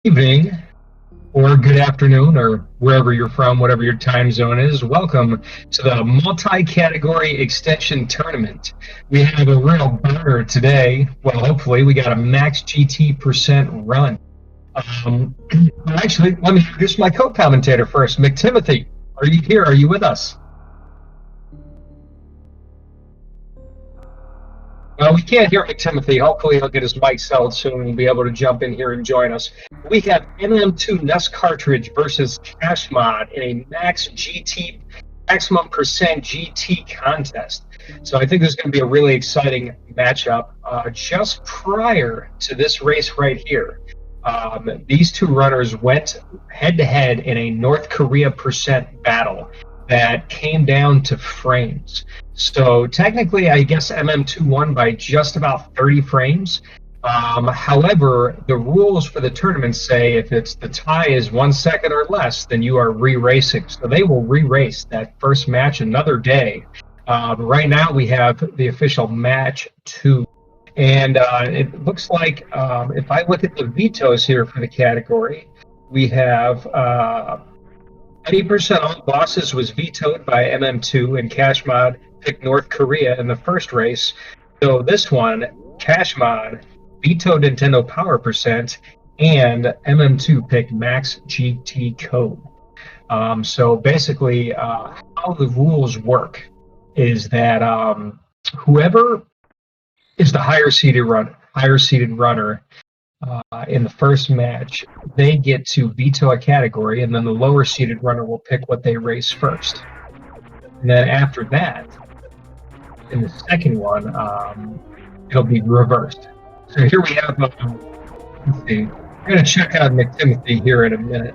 Evening or good afternoon or wherever you're from, whatever your time zone is. Welcome to the multi-category extension tournament. We have a real burner today. Well, hopefully we got a max GT % run. Actually, let me introduce my co-commentator first. McTimothy, are you here? Are you with us? Well, we can't hear McTimothy. Hopefully he'll get his mic settled soon and be able to jump in here and join us. We have mm2nescartridge versus kashmod in a max GT, maximum % GT contest. So I think this is going to be a really exciting matchup. Just prior to this race right here, these two runners went head-to-head in a North Korea % battle that came down to frames. So technically, I guess MM2 won by just about 30 frames. However, the rules for the tournament say if the tie is 1 second or less, then you are re-racing. So they will re-race that first match another day. Right now, we have the official match 2. And it looks like, if I look at the vetoes here for the category, we have 80% all bosses was vetoed by MM2, and kashmod picked North Korea in the first race. So this one, kashmod vetoed Nintendo Power %, and MM2 picked Max GT Code. So basically, how the rules work is that whoever is the higher seeded runner in the first match, they get to veto a category, and then the lower seeded runner will pick what they race first. And then after that, in the second one, it'll be reversed. So here we have, let's see, we're going to check out McTimothy here in a minute,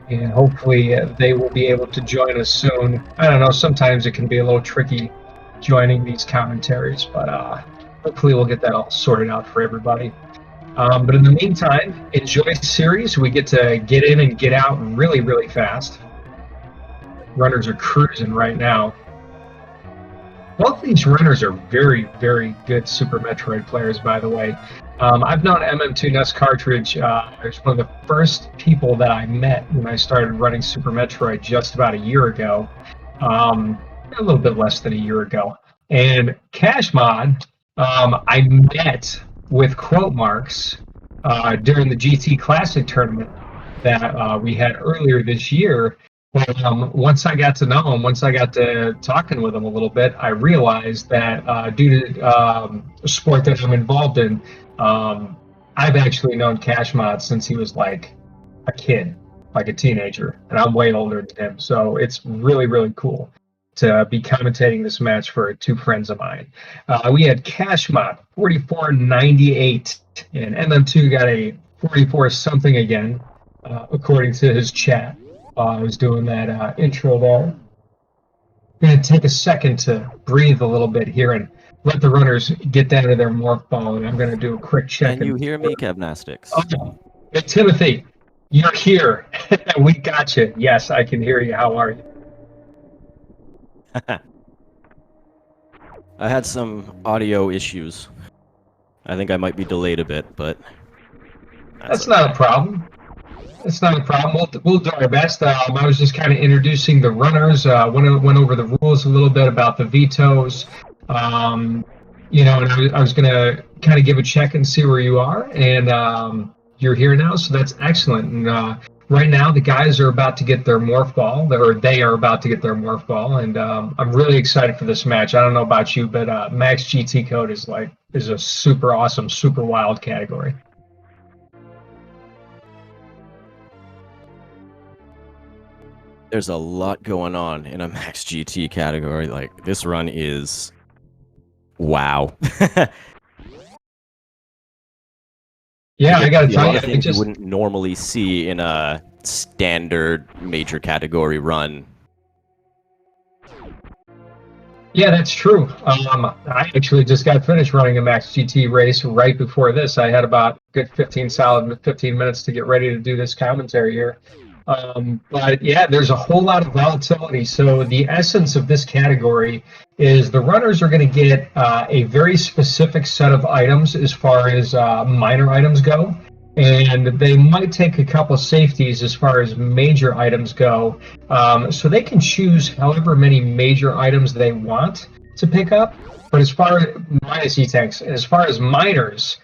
and hopefully they will be able to join us soon. I don't know, sometimes it can be a little tricky joining these commentaries, but hopefully we'll get that all sorted out for everybody. But in the meantime, enjoy the series. We get to get in and get out really, really fast. Runners are cruising right now. Both of these runners are very, very good Super Metroid players, by the way. I've known mm2nescartridge. He's one of the first people that I met when I started running Super Metroid just about a year ago. A little bit less than a year ago. And kashmod, I met with quote marks during the GT Classic tournament that we had earlier this year. But once I got to know him, once I got to talking with him a little bit, I realized that due to the sport that I'm involved in, I've actually known kashmod since he was like a kid, like a teenager, and I'm way older than him. So it's really, really cool to be commentating this match for two friends of mine. We had kashmod 44.98, and MM2 got a 44 something again, according to his chat. I was doing that intro there. I'm going to take a second to breathe a little bit here and let the runners get down to their morph ball, and I'm going to do a quick check. Can you hear me, Kevnastics? Oh, hey, Timothy, you're here. We got you. Yes, I can hear you. How are you? I had some audio issues. I think I might be delayed a bit, but that's not a problem. It's not a problem. We'll do our best. I was just kind of introducing the runners. Went over the rules a little bit about the vetoes. And I was going to kind of give a check and see where you are. And you're here now, so that's excellent. And right now, the guys are about to get their morph ball, or they are about to get their morph ball. And I'm really excited for this match. I don't know about you, but Max GT Code is a super awesome, super wild category. There's a lot going on in a Max GT category. Like, this run is wow. Yeah, I gotta tell you, things you wouldn't normally see in a standard major category run. Yeah, that's true. I actually just got finished running a Max GT race right before this. I had about a good 15 minutes to get ready to do this commentary here. But yeah, there's a whole lot of volatility. So the essence of this category is the runners are going to get a very specific set of items as far as minor items go. and they might take a couple safeties as far as major items go. So they can choose however many major items they want to pick up. But as far as minus E-tanks, as far as miners,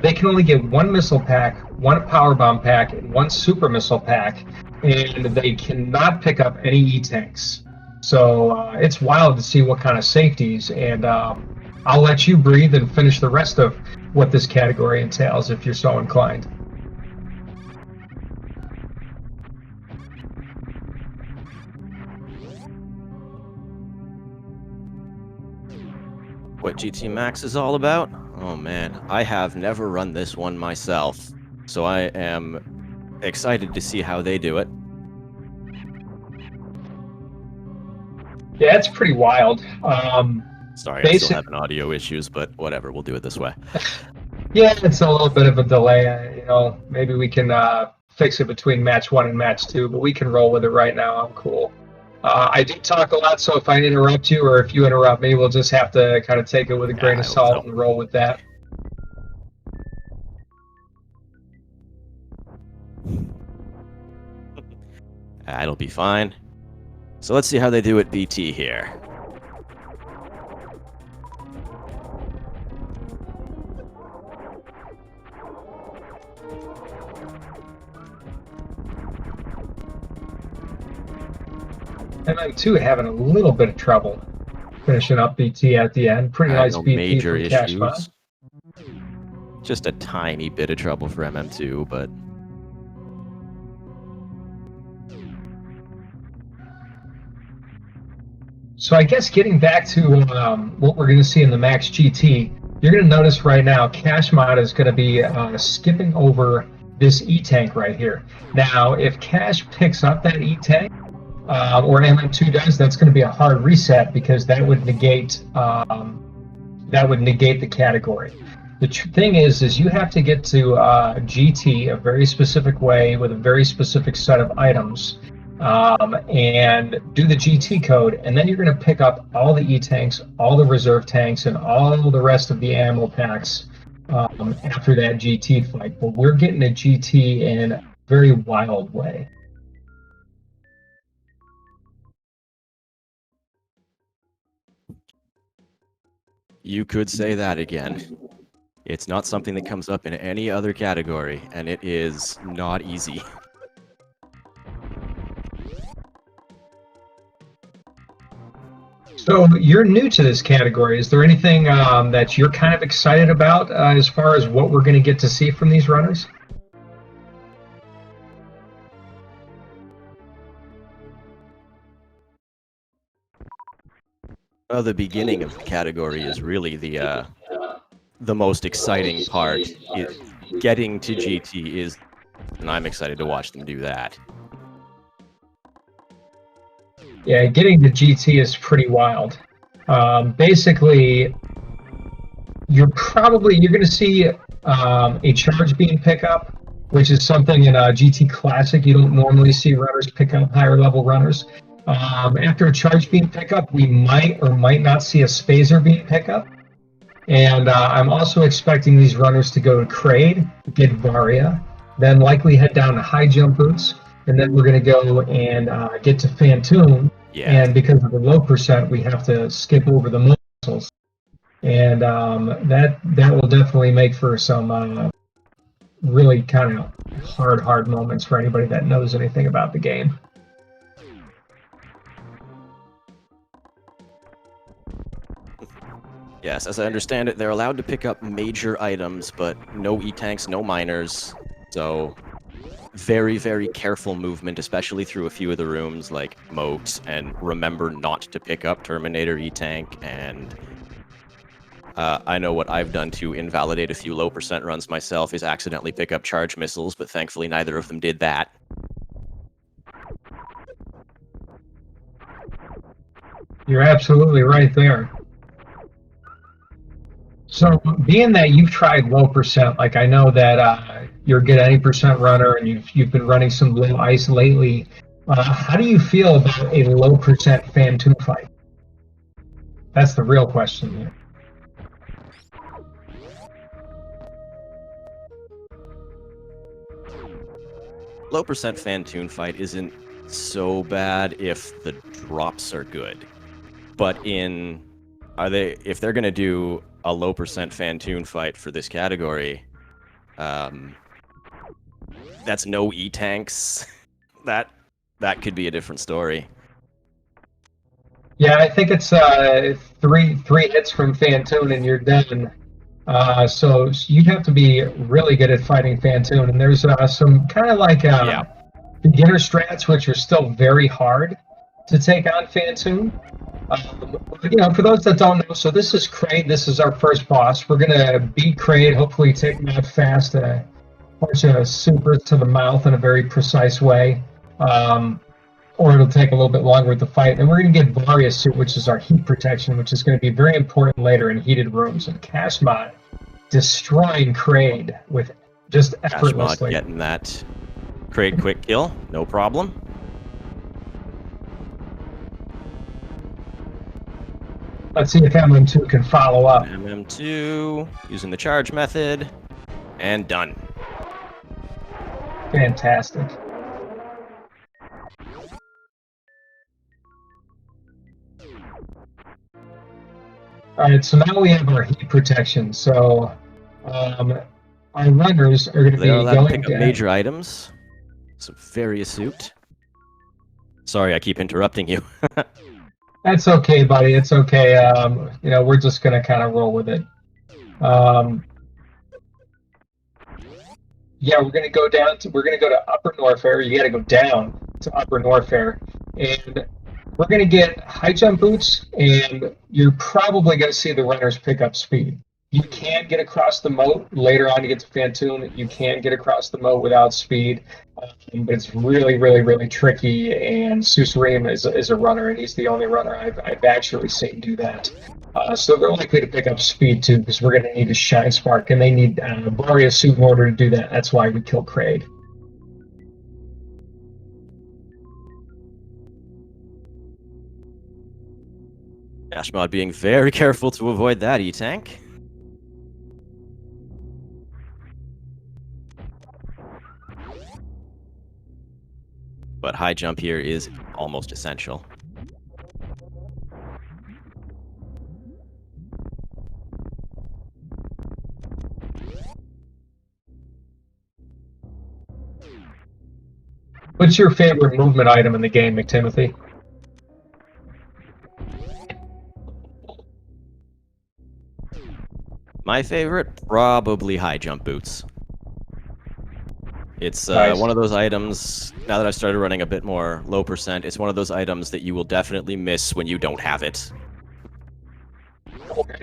they can only get one missile pack, one power bomb pack, and one super missile pack, and they cannot pick up any E-tanks. So it's wild to see what kind of safeties, and I'll let you breathe and finish the rest of what this category entails if you're so inclined. What GT Max is all about? Oh man, I have never run this one myself, so I am excited to see how they do it. Yeah, it's pretty wild. Sorry, I'm still having audio issues, but whatever, we'll do it this way. Yeah, it's a little bit of a delay. You know, maybe we can fix it between match 1 and match 2, but we can roll with it right now. I'm cool. I do talk a lot, so if I interrupt you or if you interrupt me, we'll just have to kind of take it with a grain of salt and roll with that. It'll be fine. So let's see how they do at BT here. MM2 having a little bit of trouble finishing up BT at the end. Pretty nice BT major from kashmod. issues. Just a tiny bit of trouble for MM2, but so I guess getting back to what we're going to see in the Max GT, you're going to notice right now kashmod is going to be skipping over this E-tank right here. Now, if Cash picks up that E-tank, or MM2 does, that's going to be a hard reset because that would negate the category. The thing is you have to get to GT a very specific way with a very specific set of items, and do the GT code, and then you're going to pick up all the E-tanks, all the reserve tanks, and all the rest of the ammo packs after that GT fight. But we're getting a GT in a very wild way. you could say that again. It's not something that comes up in any other category, and it is not easy. So you're new to this category. Is there anything that you're kind of excited about as far as what we're going to get to see from these runners? The beginning of the category is really the most exciting part. Getting to GT is, and I'm excited to watch them do that. Yeah, getting to GT is pretty wild. Basically, you're going to see a charge beam pickup, which is something in GT Classic you don't normally see runners pick up, higher level runners. After a charge beam pickup, we might or might not see a spazer beam pickup. And I'm also expecting these runners to go to Kraid, get Varia, then likely head down to high jump boots, and then we're going to go and get to Phantom. Yeah. And because of the low percent, we have to skip over the missiles. And that will definitely make for some really kind of hard moments for anybody that knows anything about the game. Yes, as I understand it, they're allowed to pick up major items, but no E-tanks, no miners. So very, very careful movement, especially through a few of the rooms like moats, and remember not to pick up Terminator E-tank. And I know what I've done to invalidate a few low percent runs myself is accidentally pick up charge missiles, but thankfully neither of them did that. You're absolutely right there. So, being that you've tried low percent, like I know that you're a good any percent runner, and you've been running some low ice lately. How do you feel about a low percent Phantom fight? That's the real question here. low percent Fantoon fight isn't so bad if the drops are good. But if they're gonna do a low percent Fantoon fight for this category, that's no E-tanks. That could be a different story. Yeah, I think it's three hits from Fantoon and you're done. So you'd have to be really good at fighting Fantoon. And there's some kind of like beginner strats which are still very hard to take on Fantoon. For those that don't know, so this is Kraid. This is our first boss. We're gonna beat Kraid. Hopefully, take him out fast. A bunch of super to the mouth in a very precise way. Or it'll take a little bit longer with the fight. And we're going to get Various Suit, which is our heat protection, which is going to be very important later in heated rooms. And kashmod destroying Kraid with just effortlessly. kashmod getting that Kraid quick kill, no problem. Let's see if MM2 can follow up. MM2 using the charge method, and done. Fantastic. All right, so now we have our heat protection. So our runners are going to be allowed to going pick up major items. Some Various Suit. Sorry, I keep interrupting you. That's okay, buddy. It's okay. We're just going to kind of roll with it. Yeah, we're going to go to Upper Norfair. You got to go down to Upper Norfair. And we're going to get high jump boots, and you're probably going to see the runners pick up speed. You can get across the moat. Later on, you get to Fantoon. You can get across the moat without speed, but it's really, really, really tricky. And Susarim is a runner, and he's the only runner I've actually seen do that. So they're likely to pick up speed, too, because we're going to need a Shine Spark, and they need Various Suit in order to do that. That's why we kill Kraid. kashmod being very careful to avoid that E-tank. But high jump here is almost essential. What's your favorite movement item in the game, McTimothy? My favorite, probably high jump boots. It's Nice. one of those items, now that I've started running a bit more low percent, it's one of those items that you will definitely miss when you don't have it.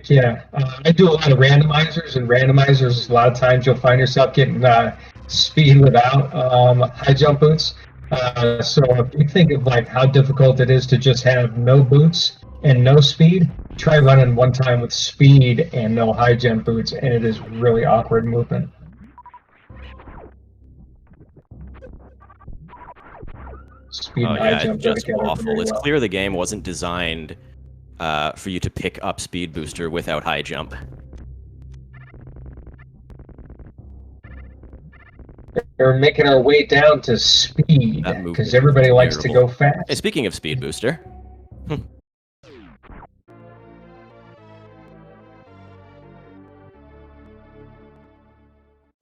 Yeah, I do a lot of randomizers, and randomizers, a lot of times you'll find yourself getting speed without high jump boots. So if you think of like how difficult it is to just have no boots and no speed, try running one time with speed and no high jump boots, and it is really awkward movement. Speed and high jump just together awful. very It's well. clear the game wasn't designed for you to pick up speed booster without high jump. We're making our way down to speed because everybody likes to go fast. Hey, speaking of speed booster.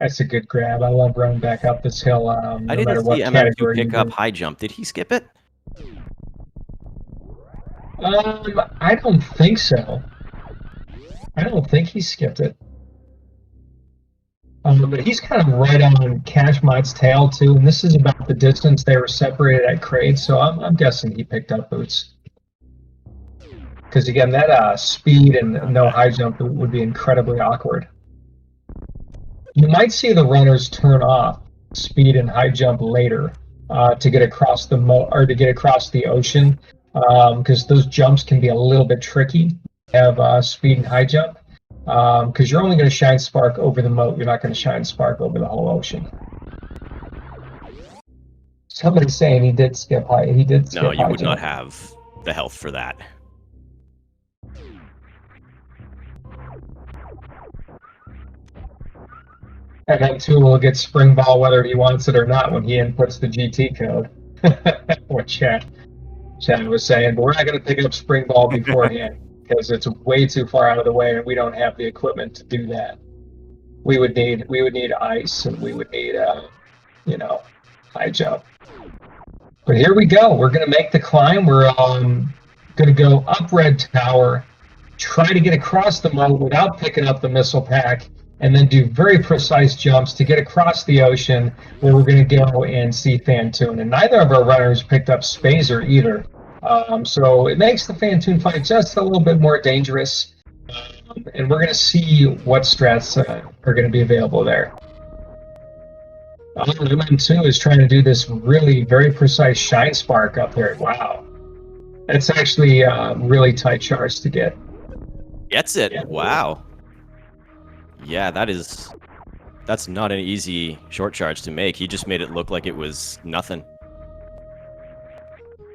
That's a good grab. I love running back up this hill. I No didn't matter see what MM2 category pick you're up in. high jump. Did he skip it? I don't think so. I don't think he skipped it. But he's kind of right on kashmod's tail too, and this is about the distance they were separated at Kraid, so I'm guessing he picked up boots. Because again, that speed and no high jump would be incredibly awkward. You might see the runners turn off speed and high jump later to get across the to get across the ocean, because those jumps can be a little bit tricky. Have speed and high jump, because you're only going to shine spark over the moat. You're not going to shine spark over the whole ocean. Somebody's saying he did skip high. He did skip high jump. No, you would not have the health for that. MM2 will get spring ball whether he wants it or not when he inputs the GT code. What Chad was saying, but we're not going to pick up spring ball beforehand because it's way too far out of the way, and we don't have the equipment to do that. We would need ice, and we would need high jump. But here we go. We're going to make the climb. We're going to go up Red Tower, try to get across the moat without picking up the missile pack, and then do very precise jumps to get across the ocean where we're going to go and see Phantoon. And neither of our runners picked up Spazer either. So it makes the Phantoon fight just a little bit more dangerous. And we're going to see what strats are going to be available there. MM2 is trying to do this really very precise shine spark up there. Wow. That's actually really tight charge to get. Gets it. Yeah. Wow. Yeah, that's not an easy short charge to make. He just made it look like it was nothing.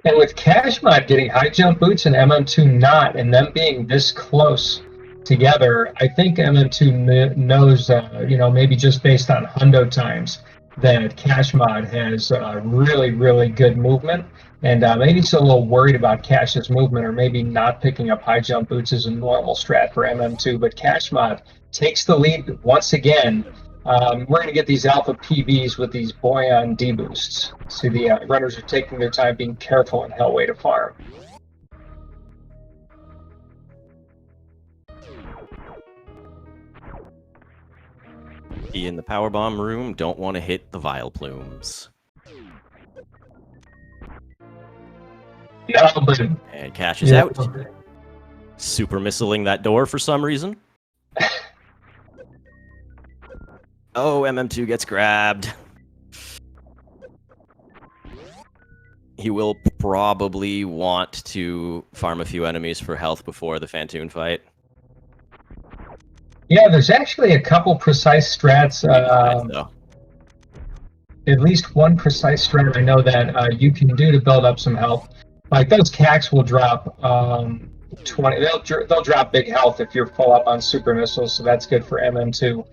And with kashmod getting high jump boots and MM2 not, and them being this close together, I think MM2 knows, maybe just based on hundo times, that kashmod has really, really good movement. And maybe he's a little worried about Cash's movement, or maybe not picking up high jump boots as a normal strat for MM2. But kashmod takes the lead once again. We're going to get these alpha PBs with these Boyan D boosts. See, the runners are taking their time, being careful in Hellway to farm. In the powerbomb room, don't want to hit the Vile Plumes. No, but... And Cash is out. Super missiling that door for some reason. Oh, MM2 gets grabbed. He will probably want to farm a few enemies for health before the Phantoon fight. Yeah, there's actually a couple precise strats. At least one precise strat I know that you can do to build up some health. Like those cacks will drop 20. They'll drop big health if you're full up on super missiles, so that's good for MM2.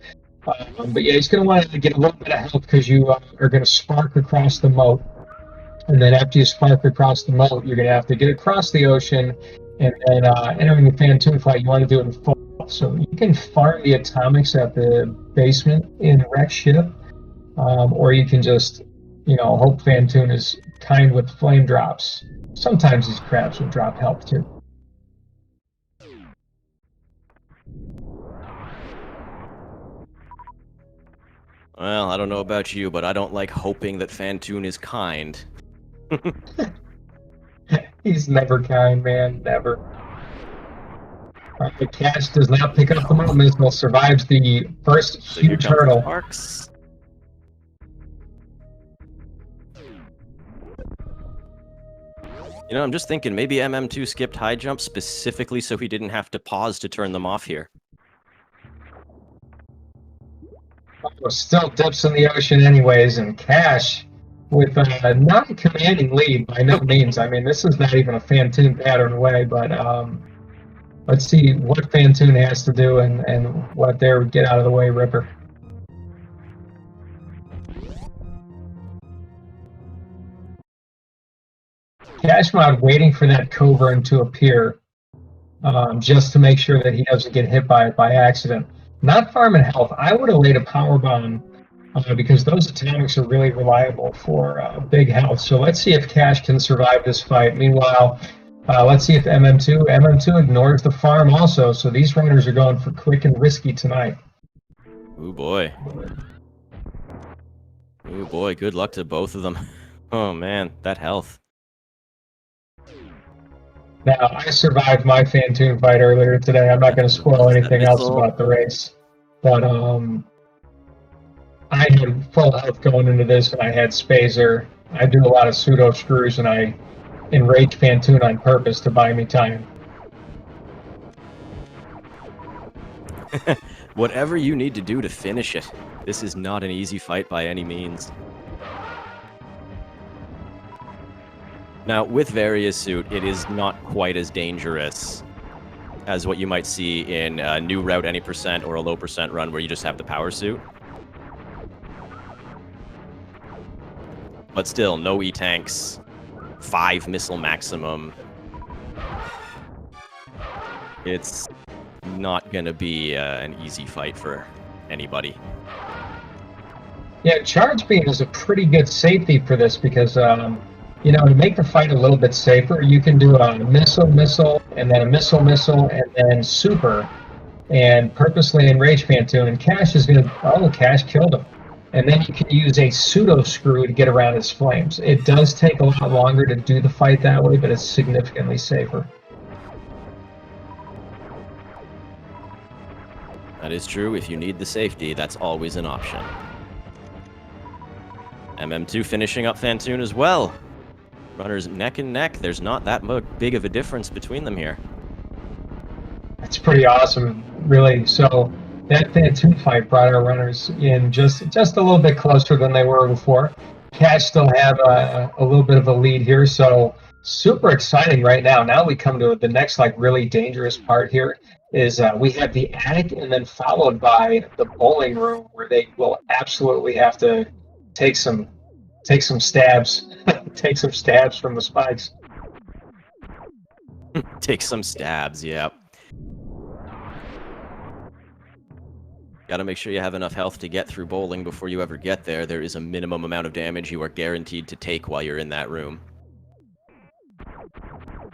But yeah, he's going to want to get a little bit of health because you are going to spark across the moat. And then after you spark across the moat, you're going to have to get across the ocean. And then entering the Phantoon fight, you want to do it in full. So you can farm the atomics at the basement in Wreck Ship. Or you can just, hope Phantoon is kind with flame drops. Sometimes these crabs will drop health too. Well, I don't know about you, but I don't like hoping that Phantoon is kind. He's never kind, man. Never. The Cash does not pick up the moat missile, survives the first huge hurdle. I'm just thinking maybe MM2 skipped high jump specifically so he didn't have to pause to turn them off here. Still dips in the ocean anyways, and Cash with a non-commanding lead by no means. I mean, this is not even a Phantoon pattern way, but let's see what Phantoon has to do and what their get out of the way Ripper. kashmod waiting for that Coburn to appear just to make sure that he doesn't get hit by it by accident. Not farming health. I would have laid a power bomb because those atomics are really reliable for big health. So let's see if Cash can survive this fight. Meanwhile, let's see if MM2 ignores the farm also. So these runners are going for quick and risky tonight. Ooh boy. Ooh boy, good luck to both of them. Oh man, that health. Now, I survived my Phantoon fight earlier today. I'm not going to spoil anything else about the race. But I had full health going into this, and I had Spazer. I do a lot of pseudo screws, and I enraged Phantoon on purpose to buy me time. Whatever you need to do to finish it. This is not an easy fight by any means. Now, with Various Suit, it is not quite as dangerous as what you might see in a new route any percent or a low percent run where you just have the power suit. But still, no E-tanks, 5 missile maximum. It's not going to be an easy fight for anybody. Yeah, charge beam is a pretty good safety for this because, you know, to make the fight a little bit safer, you can do a missile, and then a missile, and then super, and purposely enrage Phantoon, and Cash is going to, oh, Cash killed him. And then you can use a pseudo screw to get around his flames. It does take a lot longer to do the fight that way, but it's significantly safer. That is true. If you need the safety, that's always an option. MM2 finishing up Phantoon as well. Runners neck and neck. There's not that big of a difference between them here. It's pretty awesome, really. So that Phantoon fight brought our runners in just a little bit closer than they were before. Cash still have a little bit of a lead here, so super exciting right now. Now we come to the next like really dangerous part here. Is we have the attic and then followed by the bowling room where they will absolutely have to take some stabs take some stabs from the spikes. Take some stabs, yeah. Gotta make sure you have enough health to get through bowling before you ever get there. There is a minimum amount of damage you are guaranteed to take while you're in that room.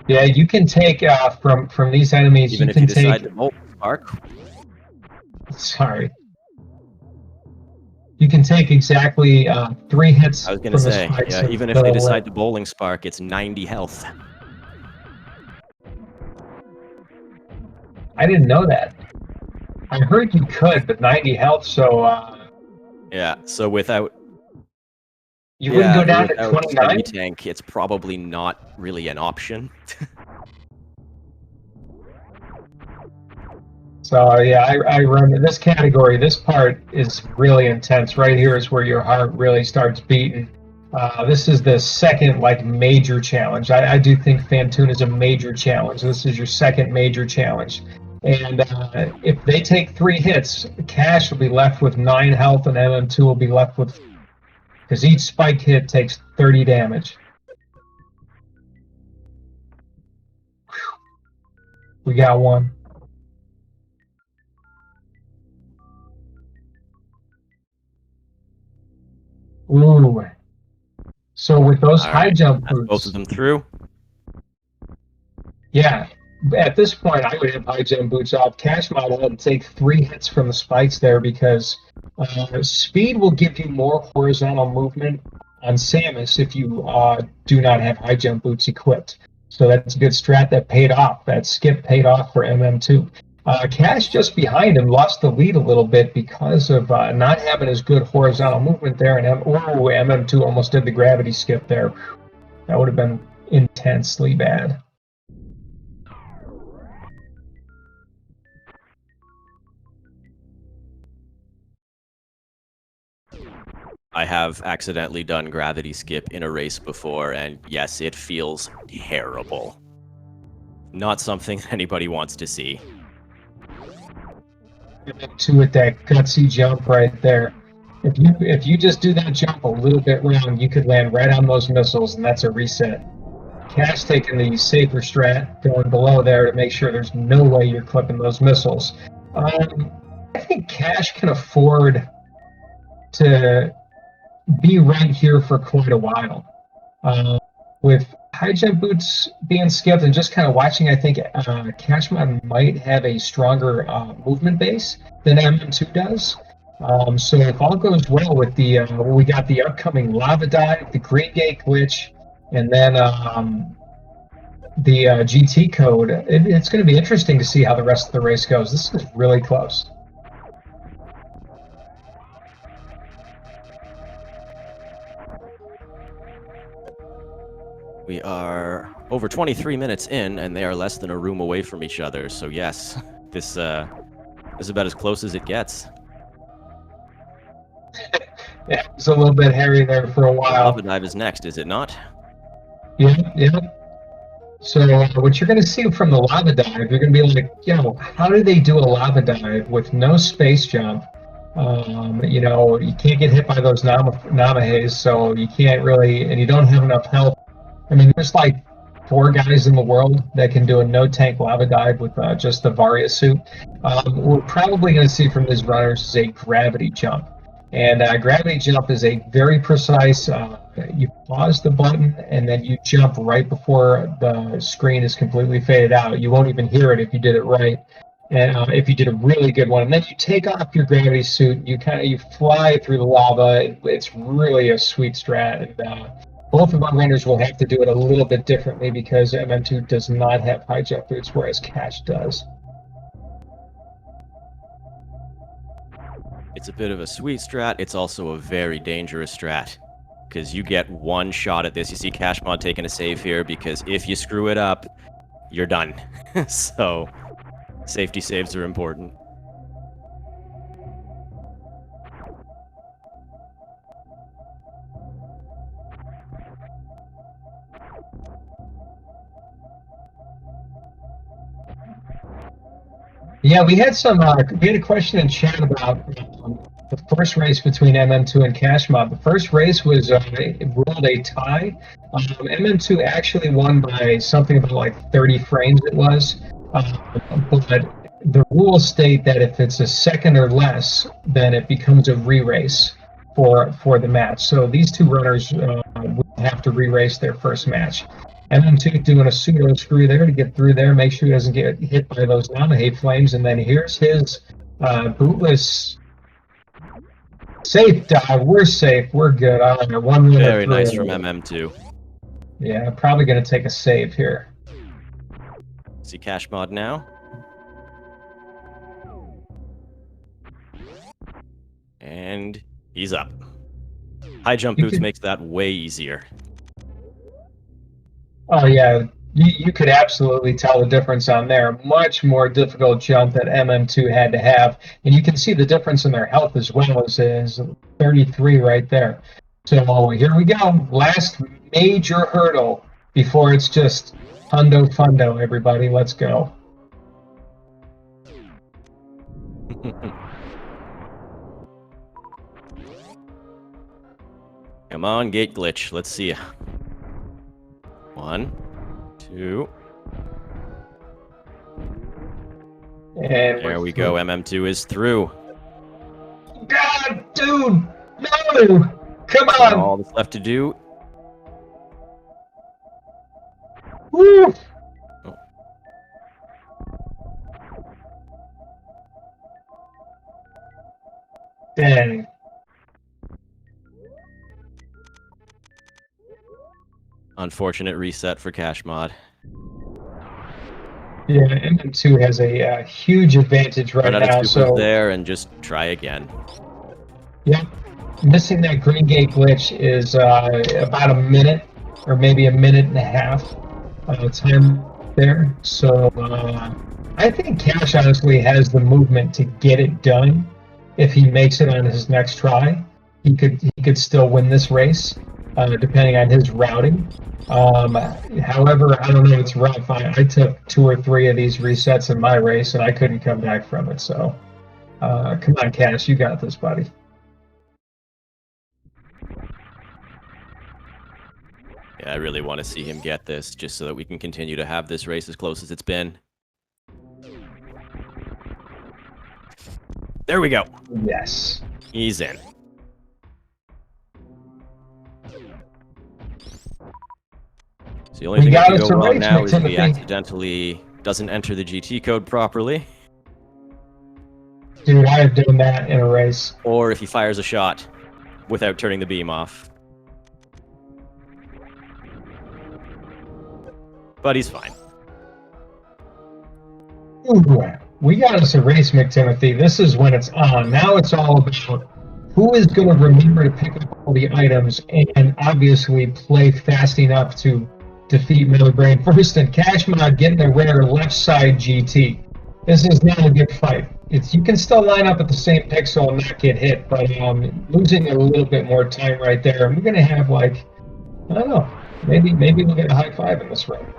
Yeah, you can take from these enemies. Even you if can you decide take. to bolt spark. Sorry. You can take exactly 3 hits. I was gonna say, yeah. Even if they decide to bowling spark, it's 90 health. I didn't know that. I heard you could, but 90 health. So. Yeah. So without. You wouldn't go down to 29? Tank, it's probably not really an option. So yeah, I run this category. This part is really intense. Right here is where your heart really starts beating. This is the second like major challenge. I do think Phantoon is a major challenge. This is your second major challenge. And if they take 3 hits, Cash will be left with 9 health, and MM2 will be left with. Because each spike hit takes 30 damage. Whew. We got one. Ooh. So with those high jump boots. Both of them through? Yeah. At this point, I would have high jump boots off. Cash model and take 3 hits from the spikes there because speed will give you more horizontal movement on Samus if you do not have high jump boots equipped. So that's a good strat that paid off. That skip paid off for MM2. Cash just behind him lost the lead a little bit because of not having as good horizontal movement there. And MM2 almost did the gravity skip there. That would have been intensely bad. I have accidentally done gravity skip in a race before, and yes, it feels terrible. Not something anybody wants to see. Two with that gutsy jump right there. If you just do that jump a little bit wrong, you could land right on those missiles, and that's a reset. Cash taking the safer strat, going below there to make sure there's no way you're clipping those missiles. I think Cash can afford to be right here for quite a while. With high jump boots being skipped and just kind of watching, I think Kashmod might have a stronger movement base than MM2 does. So if all goes well with the, we got the upcoming lava dive, the green gate glitch, and then the GT code, it's going to be interesting to see how the rest of the race goes. This is really close. We are over 23 minutes in, and they are less than a room away from each other. So yes, this is about as close as it gets. Yeah, it's a little bit hairy there for a while. Lava dive is next, is it not? Yeah, yeah. So what you're going to see from the lava dive, you're going to be like, yo, how do they do a lava dive with no space jump You know, you can't get hit by those Namahes, so you can't really, and you don't have enough health. I mean, there's like 4 guys in the world that can do a no-tank lava dive with just the Varia suit. We're probably going to see from these runners is a gravity jump. And gravity jump is a very precise, you pause the button and then you jump right before the screen is completely faded out. You won't even hear it if you did it right. And if you did a really good one, and then you take off your gravity suit, you fly through the lava. It's really a sweet strat, and both of our runners will have to do it a little bit differently because MM2 does not have high jump boots, whereas Cash does. It's a bit of a sweet strat. It's also a very dangerous strat because you get one shot at this. You see kashmod taking a save here because if you screw it up, you're done. So safety saves are important. Yeah, we had a question in chat about the first race between MM2 and Kashmod. The first race was ruled a tie. MM2 actually won by something about like 30 frames it was, but the rules state that if it's a second or less, then it becomes a re-race for the match. So these two runners will have to re-race their first match. MM2 doing a pseudo screw there to get through there, make sure he doesn't get hit by those Namahe flames, and then here's his bootless safe dive. We're safe, we're good. All right, one minute. Very nice from MM2. Yeah, probably going to take a save here. See kashmod now. And he's up. High jump boots makes that way easier. Oh yeah, you could absolutely tell the difference on there. Much more difficult jump that MM2 had to have, and you can see the difference in their health as well as 33 right there. So here we go, last major hurdle before it's just hundo fundo. Everybody, let's go. Come on, gate glitch. Let's see ya. 1, 2. And there we go. MM2 is through. God, dude, no! Come on! All that's left to do. Woo! Oh. Dang. Unfortunate reset for kashmod. Yeah, MM2 has a huge advantage right now. So there and just try again. Yeah, missing that green gate glitch is about a minute or maybe a minute and a half time there. So I think Cash honestly has the movement to get it done. If he makes it on his next try, he could still win this race, depending on his routing. However, I don't know, it's rough. I took 2 or 3 of these resets in my race, and I couldn't come back from it. So, come on, Cash, you got this, buddy. Yeah, I really want to see him get this, just so that we can continue to have this race as close as it's been. There we go. Yes. He's in. So the only thing that can go wrong now is he accidentally doesn't enter the GT code properly. Dude, I have done that in a race. Or if he fires a shot without turning the beam off. But he's fine. Ooh, we got us a race, McTimothy. This is when it's on. Now it's all about who is going to remember to pick up all the items and obviously play fast enough to defeat Miller Brain first, and kashmod getting a rare left side GT. This is not a good fight. You can still line up at the same pixel and not get hit, but losing a little bit more time right there. We're going to have, like, I don't know, maybe we'll get a high five in this round.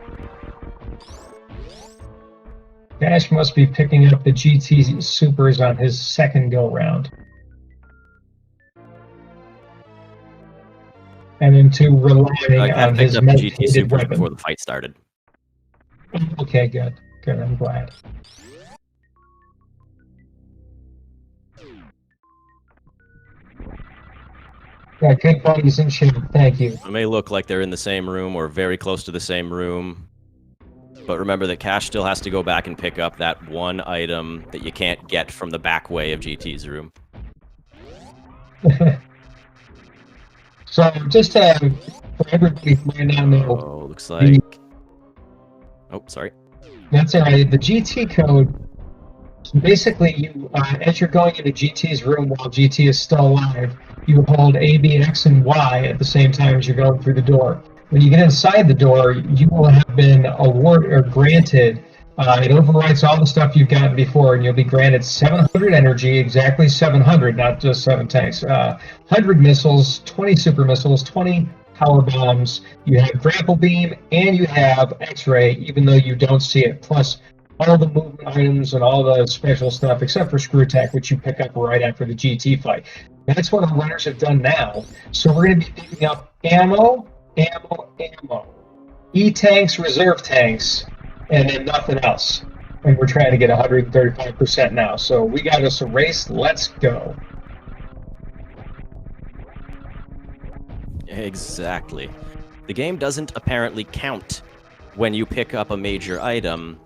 Cash must be picking up the GT Supers on his second go round. MM2 relying Cat on picked his up the GT meditated supers weapon. before the fight started. Okay, good. Good, I'm glad. Yeah, good buddies in shape. Thank you. It may look like they're in the same room or very close to the same room. But remember that Cash still has to go back and pick up that one item that you can't get from the back way of GT's room. So, just for everybody who might not know, Oh, looks like... Oh, sorry. That's all right. The GT code, basically, you as you're going into GT's room while GT is still alive, you hold A, B, X, and Y at the same time as you're going through the door. When you get inside the door, you will have been awarded or granted. It overrides all the stuff you've gotten before, and you'll be granted 700 energy, exactly 700, not just 7 tanks. 100 missiles, 20 super missiles, 20 power bombs. You have grapple beam, and you have X-ray, even though you don't see it. Plus, all the movement items and all the special stuff, except for Screw Attack, which you pick up right after the GT fight. That's what our runners have done now. So we're going to be picking up ammo, E-tanks, reserve tanks, and then nothing else. And we're trying to get 135% now. So we got us a race. Let's go. Exactly. The game doesn't apparently count when you pick up a major item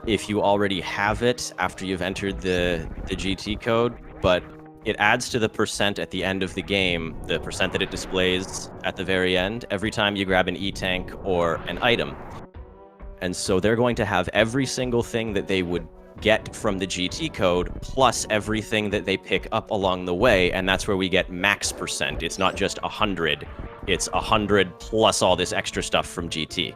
if you already have it after you've entered the GT code, but it adds to the percent at the end of the game, the percent that it displays at the very end, every time you grab an E-tank or an item. And so they're going to have every single thing that they would get from the GT code, plus everything that they pick up along the way, and that's where we get max percent. It's not just 100, it's 100 plus all this extra stuff from GT.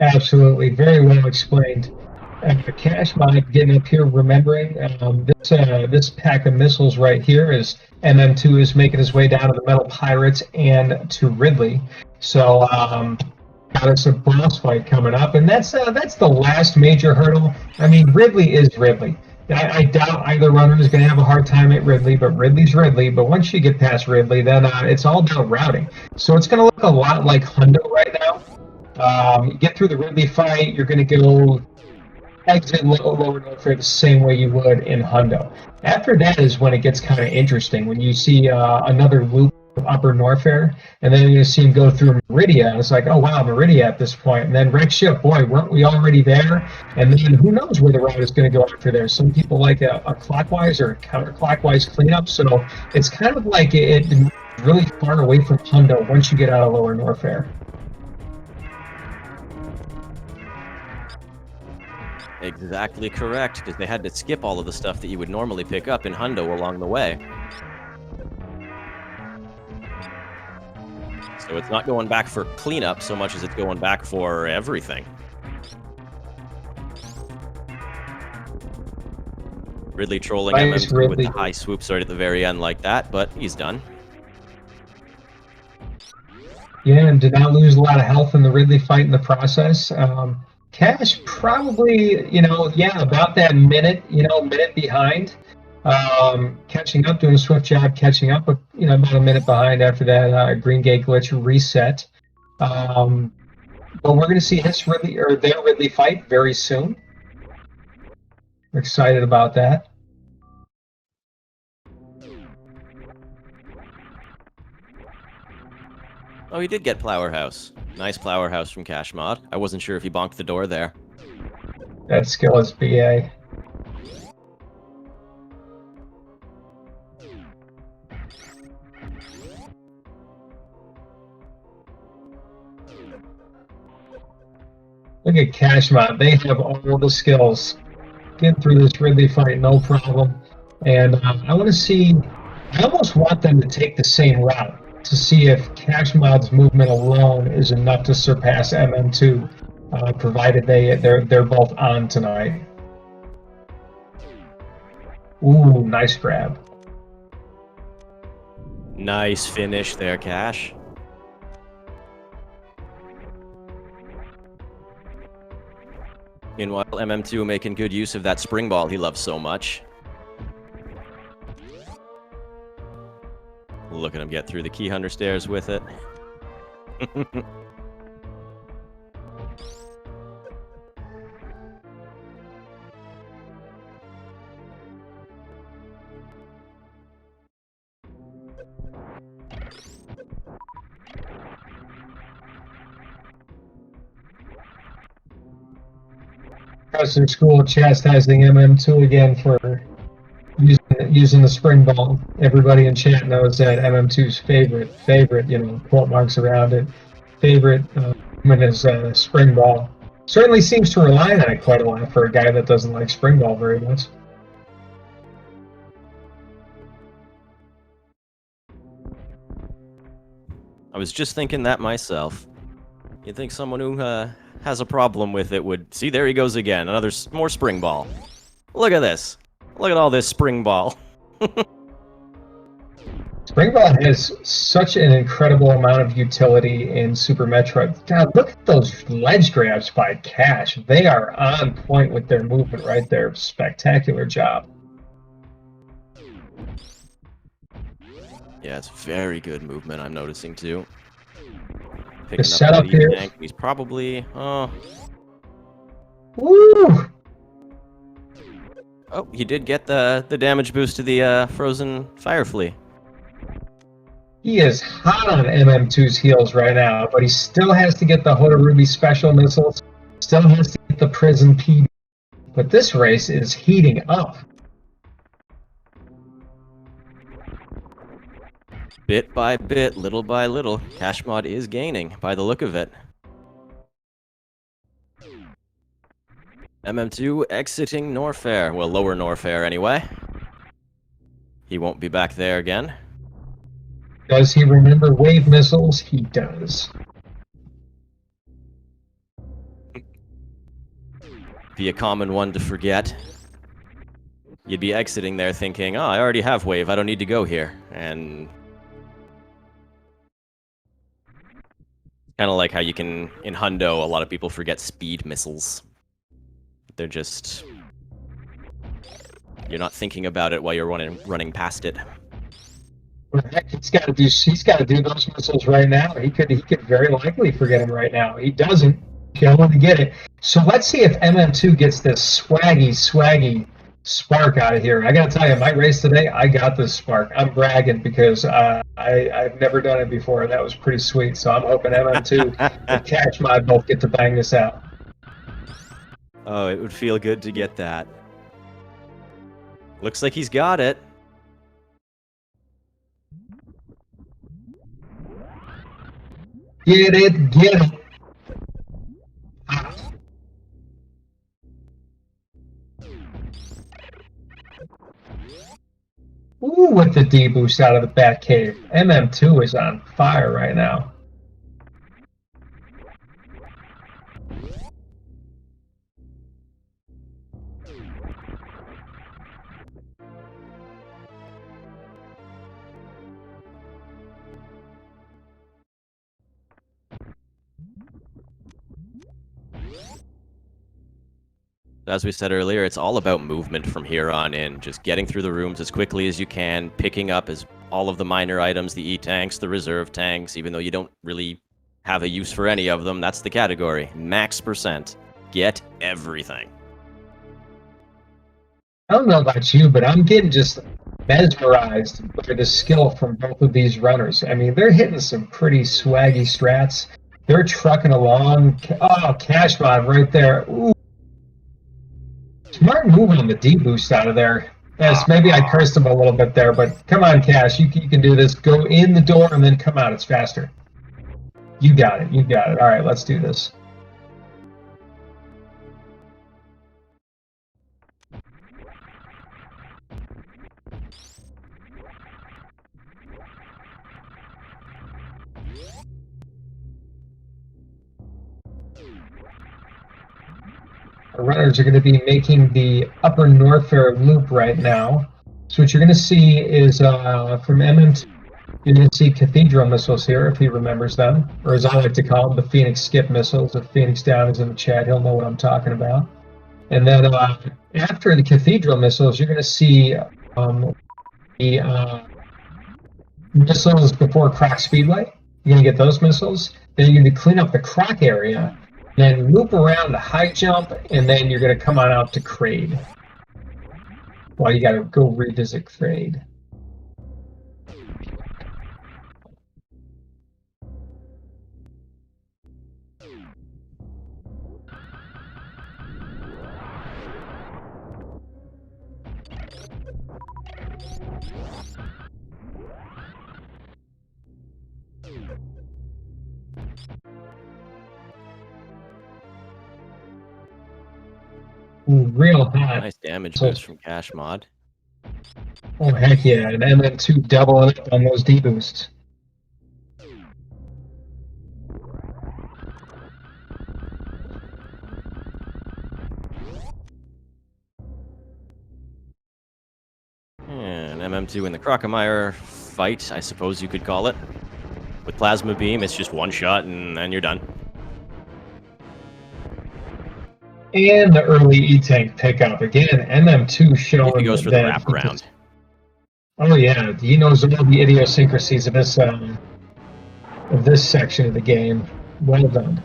Absolutely. Very well explained. Cash Mod getting up here, remembering this pack of missiles right here is MM2 is making his way down to the Metal Pirates and to Ridley. So got us a boss fight coming up, and that's the last major hurdle. I mean, Ridley is Ridley. I doubt either runner is going to have a hard time at Ridley, but Ridley's Ridley. But once you get past Ridley, then it's all about routing. So it's going to look a lot like Hundo right now. You get through the Ridley fight, you're going to go exit lower Norfair the same way you would in Hundo. After that is when it gets kind of interesting, when you see another loop of Upper Norfair, and then you're going to see him go through Meridia, and it's like, oh wow, Meridia at this point. And then Red Ship, boy, weren't we already there? And then who knows where the route is going to go after there. Some people like a clockwise or a counterclockwise cleanup, so it's kind of like it really far away from Hundo once you get out of Lower Norfair. Exactly correct, because they had to skip all of the stuff that you would normally pick up in Hundo along the way. So it's not going back for cleanup so much as it's going back for everything. Ridley trolling Nice, MM2 with Ridley. the high swoops right at the very end like that, but he's done. Yeah, and did not lose a lot of health in the Ridley fight in the process. Cash probably, about that minute, minute behind. Catching up, doing a swift job catching up, but, about a minute behind after that Green Gate glitch reset. But we're going to see his Ridley, or their Ridley fight very soon. We're excited about that. Oh, he did get Plower House. Nice Plower House from kashmod. I wasn't sure if he bonked the door there. That skill is BA. Look at kashmod. They have all the skills. Get through this Ridley fight, no problem. And I want to see. I almost want them to take the same route to see if kashmod's movement alone is enough to surpass MM2, provided they're both on tonight. Ooh, nice grab. Nice finish there, Cash. Meanwhile, MM2 making good use of that spring ball he loves so much. Look at him get through the key hunter stairs with it. Professor School chastising MM2 again for using the spring ball. Everybody in chat knows that MM2's favorite, quote marks around it, favorite movement is spring ball. Certainly seems to rely on it quite a lot for a guy that doesn't like spring ball very much. I was just thinking that myself. You'd think someone who has a problem with it would... See, there he goes again. More spring ball. Look at this. Look at all this spring ball. Spring ball has such an incredible amount of utility in Super Metroid. God, look at those ledge grabs by Cash. They are on point with their movement right there. Spectacular job. Yeah, it's very good movement, I'm noticing, too. The Picking setup up here. Tank. He's probably... Woo! Oh, he did get the damage boost to the frozen fire flea. He is hot on MM2's heels right now, but he still has to get the Hotarubi special missiles, still has to get the Prison PD. But this race is heating up. Bit by bit, little by little, kashmod is gaining, by the look of it. MM2 exiting Norfair. Well, lower Norfair anyway. He won't be back there again. Does he remember wave missiles? He does. Be a common one to forget. You'd be exiting there thinking, oh, I already have wave, I don't need to go here. And... kind of like how you can, in Hundo, a lot of people forget speed missiles. They're just... you're not thinking about it while you're running past it. Well, heck, he's got to do those missiles right now. He could very likely forget him right now. He doesn't. Going to get it. So let's see if MM2 gets this swaggy spark out of here. I got to tell you, my race today, I got this spark. I'm bragging because I've never done it before, and that was pretty sweet. So I'm hoping MM2 and kashmod both get to bang this out. Oh, it would feel good to get that. Looks like he's got it. Get it. Ooh, with the D-boost out of the Batcave. MM2 is on fire right now. As we said earlier, it's all about movement from here on in. Just getting through the rooms as quickly as you can, picking up all of the minor items, the E-tanks, the reserve tanks, even though you don't really have a use for any of them. That's the category. Max %. Get everything. I don't know about you, but I'm getting just mesmerized by the skill from both of these runners. I mean, they're hitting some pretty swaggy strats. They're trucking along. Oh, kashmod right there. Ooh. Smart move on the D-boost out of there. Yes, maybe I cursed him a little bit there, but come on, Cash. You can do this. Go in the door and then come out. It's faster. You got it. All right, let's do this. Our runners are going to be making the upper Norfair loop right now. So what you're going to see is from MM2, you're going to see cathedral missiles here, if he remembers them, or as I like to call them, the Phoenix skip missiles. If Phoenix Down is in the chat, he'll know what I'm talking about. And then after the cathedral missiles, you're going to see the missiles before Croc Speedway. You're going to get those missiles. Then you're going to clean up the Croc area, then loop around the high jump, and then you're going to come on out to Crade. Well, you got to go revisit Crade. Ooh, real hot. Nice damage boost from kashmod. Oh, heck yeah. And MM2 doubling up on those D-boosts. And MM2 in the Crocomire fight, I suppose you could call it. With Plasma Beam, it's just one shot and then you're done. And the early E-Tank pickup. Again, MM2 showing He goes for the wraparound. Oh yeah, he knows all the idiosyncrasies of this section of the game. Well done.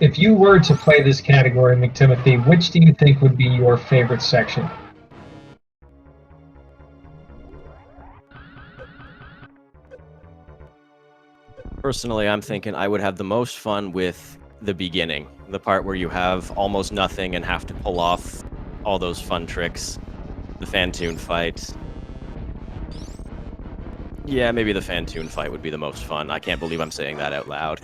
If you were to play this category, McTimothy, which do you think would be your favorite section? Personally, I'm thinking I would have the most fun with the beginning. The part where you have almost nothing and have to pull off all those fun tricks. The Fantoon fight. Yeah, maybe the Fantoon fight would be the most fun. I can't believe I'm saying that out loud.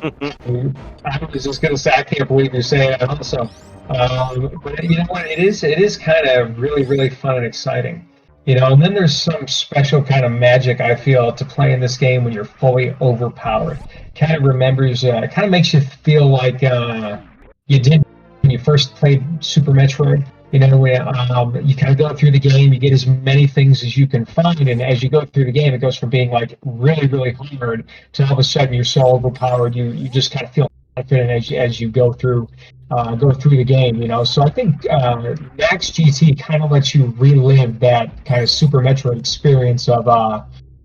I was just going to say, I can't believe you're saying that also. But you know what? It is kind of really, really fun and exciting. You know, and then there's some special kind of magic, I feel, to play in this game when you're fully overpowered. Kind of kind of makes you feel like you did when you first played Super Metroid. You know, you kind of go through the game, you get as many things as you can find, and as you go through the game, it goes from being like really, really hard to all of a sudden you're so overpowered, you just kind of feel confident as you go through the game. You know, so I think Max GT kind of lets you relive that kind of Super Metroid experience of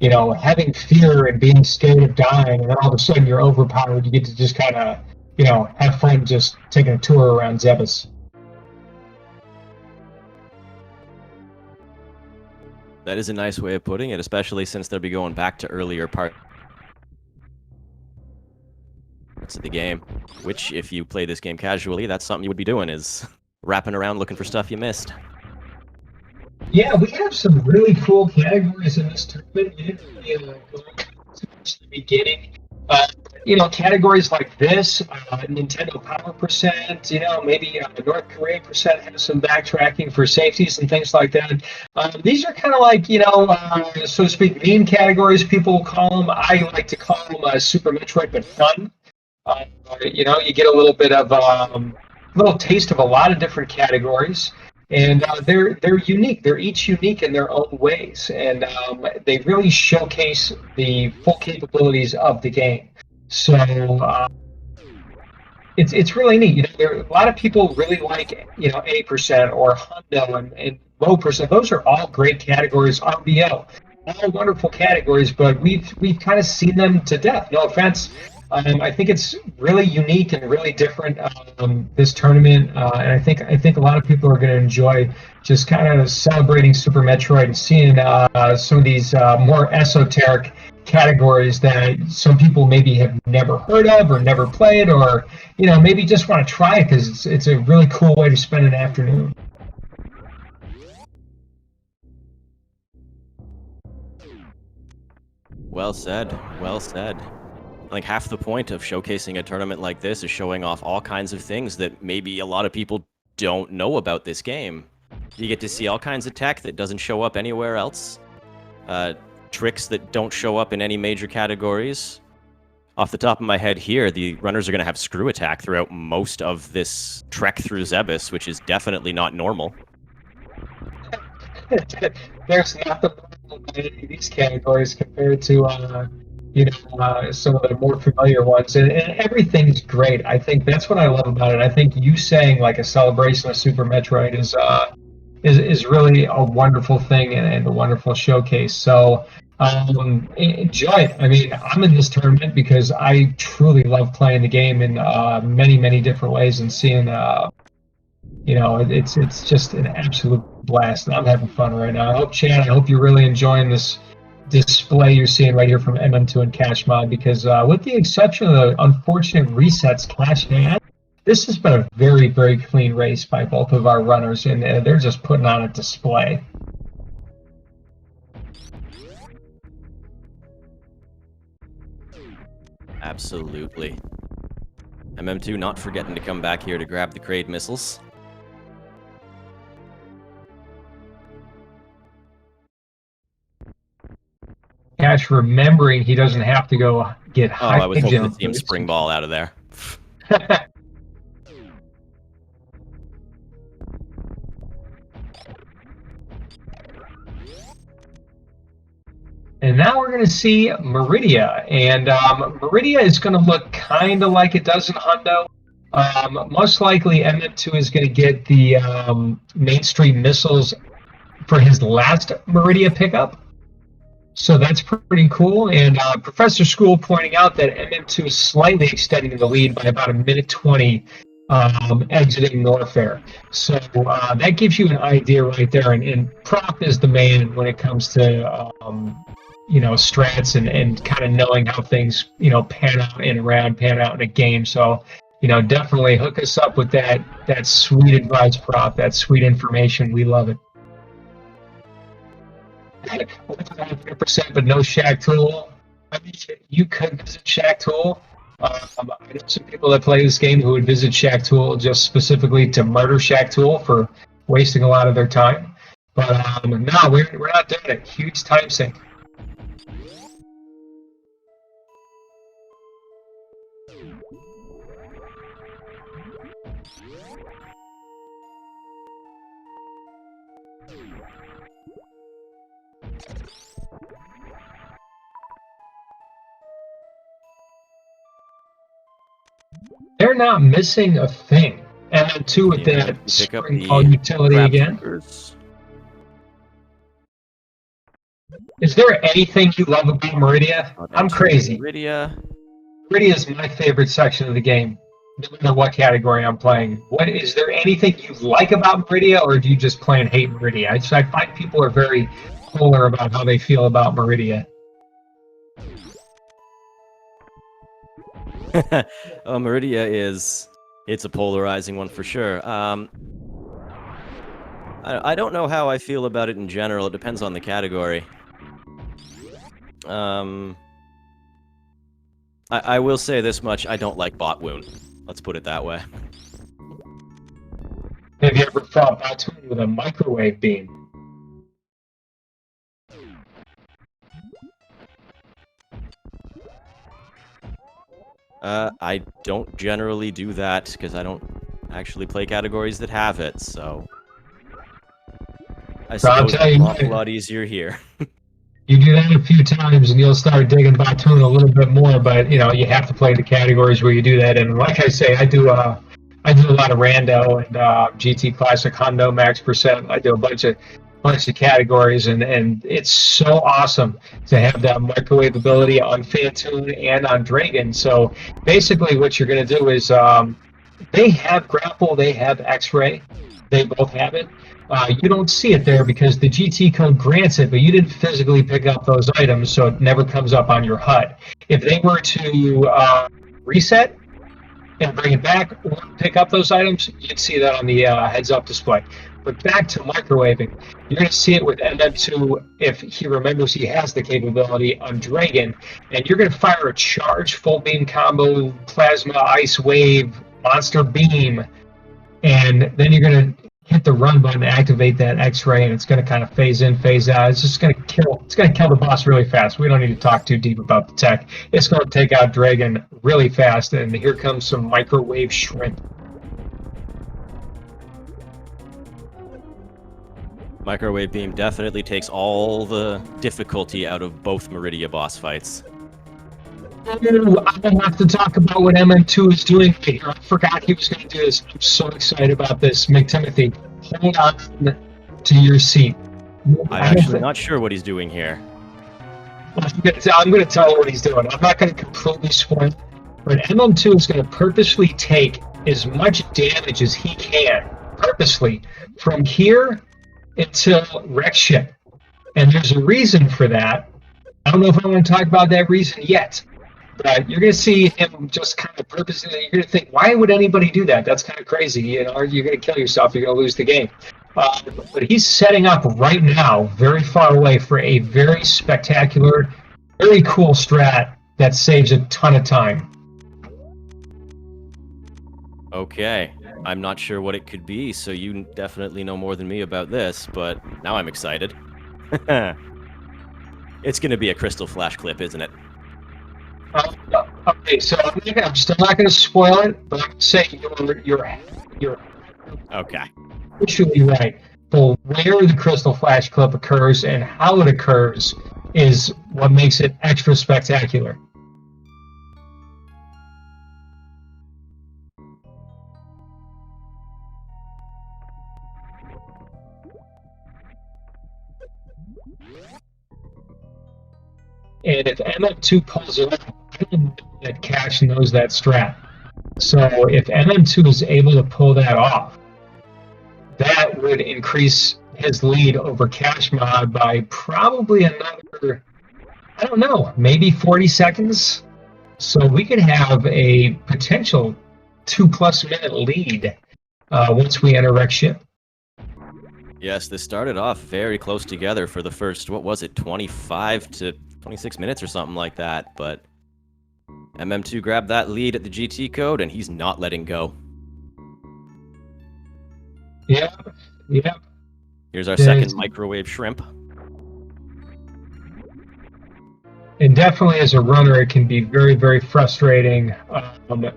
you know, having fear and being scared of dying, and then all of a sudden you're overpowered. You get to just kind of, you know, have fun just taking a tour around Zebus. That is a nice way of putting it, especially since they'll be going back to earlier parts of the game, which, if you play this game casually, that's something you would be doing, is wrapping around looking for stuff you missed. Yeah, we have some really cool categories in this tournament. We didn't really go to the beginning. You know, categories like this, Nintendo Power Percent, you know, maybe North Korea Percent has some backtracking for safeties and things like that. These are kind of like, you know, so to speak, meme categories, people will call them. I like to call them Super Metroid, but fun. You know, you get a little bit of little taste of a lot of different categories. And they're unique. They're each unique in their own ways, and they really showcase the full capabilities of the game. So it's really neat. You know, a lot of people really like, you know, A% or Hundo and low percent. Those are all great categories. RBL, all wonderful categories, but we've kind of seen them to death. No offense. I think it's really unique and really different, this tournament, and I think a lot of people are going to enjoy just kind of celebrating Super Metroid and seeing some of these more esoteric categories that some people maybe have never heard of or never played, or, you know, maybe just want to try it because it's a really cool way to spend an afternoon. Well said. Well said. Like, half the point of showcasing a tournament like this is showing off all kinds of things that maybe a lot of people don't know about this game. You get to see all kinds of tech that doesn't show up anywhere else, tricks that don't show up in any major categories, Off the top of my head here, the runners are going to have screw attack throughout most of this trek through Zebus, which is definitely not normal. There's not the problem in any of these categories compared to some of the more familiar ones, and everything's great. I think that's what I love about it. I think you saying like a celebration of Super Metroid is really a wonderful thing and a wonderful showcase. So enjoy it. I mean, I'm in this tournament because I truly love playing the game in many different ways and seeing it's just an absolute blast, and I'm having fun right now. I hope you're really enjoying this display you're seeing right here from MM2 and kashmod, because with the exception of the unfortunate resets Clash had, this has been a very clean race by both of our runners, and they're just putting on a display. Absolutely. MM2 not forgetting to come back here to grab the Kraid missiles. Cash remembering he doesn't have to go get high I was hoping jump. to see him spring ball out of there. And now we're going to see Meridia, and Meridia is going to look kind of like it does in Hundo. Most likely, MM2 is going to get the mainstream missiles for his last Meridia pickup. So that's pretty cool. And Professor School pointing out that MM2 is slightly extending the lead by about a minute 20 exiting Norfair. So that gives you an idea right there. And Prop is the man when it comes to strats and kind of knowing how things pan out pan out in a game. So definitely hook us up with that sweet advice, Prop, that sweet information. We love it. 100%, but no Shack Tool. I mean, you could visit Shack Tool. I know some people that play this game who would visit Shack Tool just specifically to murder Shack Tool for wasting a lot of their time. But no, we're not doing it. Huge time sink. They're not missing a thing. And then two with that spring ball utility again. Fingers. Is there anything you love about Meridia? I'm crazy. Meridia is my favorite section of the game, no matter what category I'm playing. Is there anything you like about Meridia, or do you just play and hate Meridia? I find people are very polar about how they feel about Meridia. Meridia it's a polarizing one for sure. I don't know how I feel about it in general. It depends on the category. I will say this much: I don't like Bot Wound. Let's put it that way. Have you ever fought Bot Wound with a microwave beam? I don't generally do that because I don't actually play categories that have it, so I suppose it's an awful lot easier here. You do that a few times and you'll start digging Batoon a little bit more, but you have to play the categories where you do that. And like I say, I do a lot of Rando and GT Classic, Hundo, Max Percent. I do a bunch of categories, and it's so awesome to have that microwave ability on Phantoon and on Dragon. So basically what you're going to do is they have grapple, they have X-ray, they both have it. You don't see it there because the GT code grants it, but you didn't physically pick up those items, so it never comes up on your HUD. If they were to reset and bring it back or pick up those items, you'd see that on the heads-up display. But back to microwaving, you're going to see it with MM2 if he remembers he has the capability on Dragon, and you're going to fire a charge, full beam combo, plasma, ice wave, monster beam, and then you're going to hit the run button, activate that X-ray, and it's going to kind of phase in, phase out. It's just going to kill. It's going to kill the boss really fast. We don't need to talk too deep about the tech. It's going to take out Dragon really fast, and here comes some microwave shrimp. Microwave beam definitely takes all the difficulty out of both Meridia boss fights. Ooh, I don't have to talk about what MM2 is doing here. I forgot he was going to do this. I'm so excited about this. McTimothy, hold on to your seat. I'm actually not sure what he's doing here. I'm going to tell you what he's doing. I'm not going to completely spoil it, but MM2 is going to purposely take as much damage as he can, purposely, from here until wreck ship. And there's a reason for that. I don't know if I want to talk about that reason yet. But you're going to see him just kind of purposely. You're going to think, why would anybody do that? That's kind of crazy. You know, you're going to kill yourself. You're going to lose the game. But he's setting up right now, very far away, for a very spectacular, very cool strat that saves a ton of time. Okay, I'm not sure what it could be, so you definitely know more than me about this, but now I'm excited. It's going to be a Crystal Flash clip, isn't it? Okay, so I'm still not going to spoil it, but I'm saying you're Okay. actually right. But where the Crystal Flash clip occurs and how it occurs is what makes it extra spectacular. And if MM2 pulls it off, I don't know that Cash knows that strat. So if MM2 is able to pull that off, that would increase his lead over kashmod by probably another, I don't know, maybe 40 seconds. So we could have a potential 2+ minute lead once we enter wreck ship. Yes, this started off very close together for the first, what was it, 25 to 26 minutes or something like that, but MM2 grabbed that lead at the GT code, and he's not letting go. Yep. Here's our second microwave shrimp. And definitely as a runner, it can be very, very frustrating knowing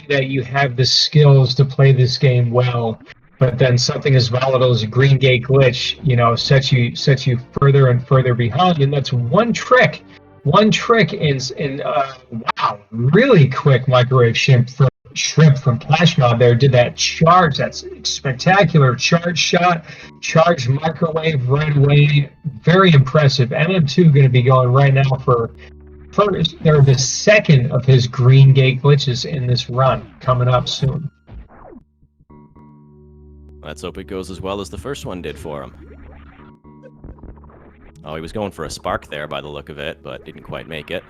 that you have the skills to play this game well, but then something as volatile as a green gate glitch, you know, sets you further and further behind. And that's one trick in wow, really quick microwave shrimp from kashmod there did that charge. That's spectacular charge shot, charge microwave right away. Very impressive. MM2 going to be going right now for the second of his green gate glitches in this run coming up soon. Let's hope it goes as well as the first one did for him. Oh, he was going for a spark there by the look of it, but didn't quite make it.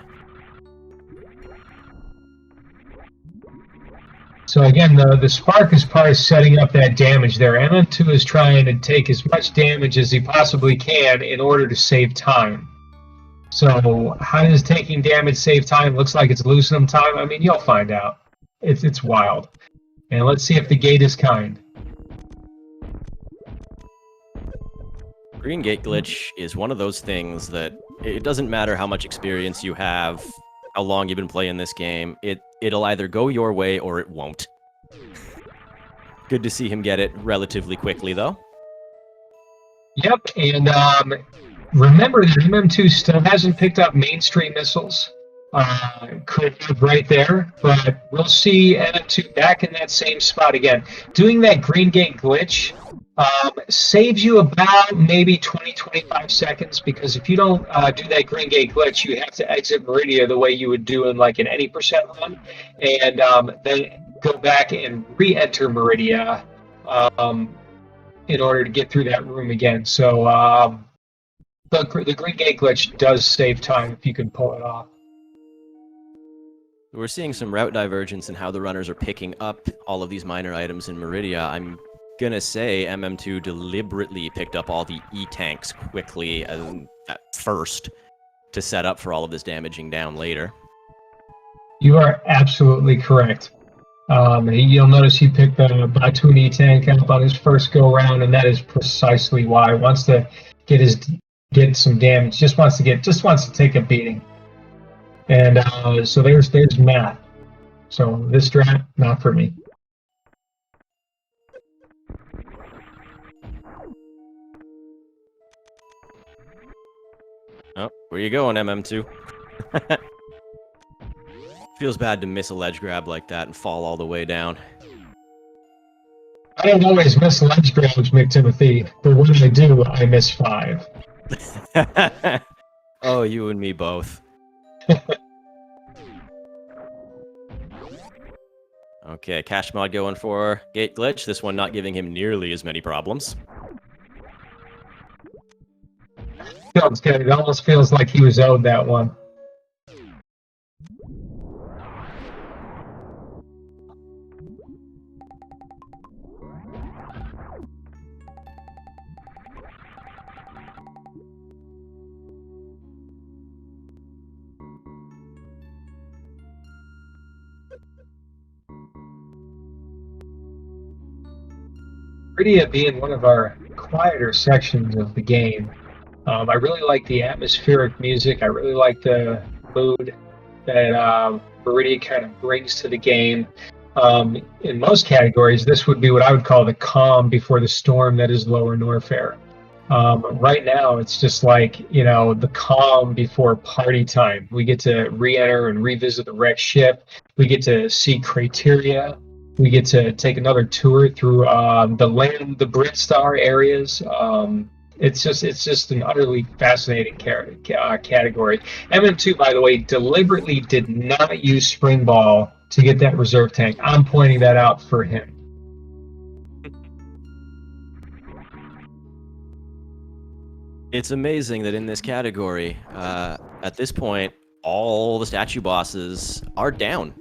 So again, the spark is part of setting up that damage there. MM2 is trying to take as much damage as he possibly can in order to save time. So how does taking damage save time? Looks like it's losing him time. I mean, you'll find out. It's wild. And let's see if the gate is kind. Green gate glitch is one of those things that it doesn't matter how much experience you have, how long you've been playing this game, it'll either go your way or it won't. Good to see him get it relatively quickly, though. Yep, and remember that MM2 still hasn't picked up mainstream missiles. Could have right there, but we'll see MM2 back in that same spot again. Doing that green gate glitch saves you about maybe 20-25 seconds, because if you don't do that green gate glitch, you have to exit Meridia the way you would do in like an any percent run, and then go back and re-enter Meridia in order to get through that room again. So the green gate glitch does save time if you can pull it off. We're seeing some route divergence in how the runners are picking up all of these minor items in Meridia. I'm gonna say MM2 deliberately picked up all the E-tanks quickly at first to set up for all of this damaging down later. You are absolutely correct. You'll notice he picked the Batuni tank up on his first go round, and that is precisely why. He wants to get some damage. Just wants to take a beating. And so there's math. So this strat, not for me. Oh, where you going, MM2? Feels bad to miss a ledge grab like that and fall all the way down. I don't always miss ledge grabs, McTimothy, but when I do, I miss 5. Oh, you and me both. Okay, kashmod going for gate glitch. This one not giving him nearly as many problems. Feels good. It almost feels like he was owed that one. Pretty being one of our quieter sections of the game. I really like the atmospheric music. I really like the mood that Meridia kind of brings to the game. In most categories, this would be what I would call the calm before the storm that is Lower Norfair. Right now, it's just like, the calm before party time. We get to re-enter and revisit the wrecked ship. We get to see criteria. We get to take another tour through the land, the Britstar areas. It's just an utterly fascinating category. MM2, by the way, deliberately did not use Spring Ball to get that reserve tank. I'm pointing that out for him. It's amazing that in this category, at this point, all the statue bosses are down.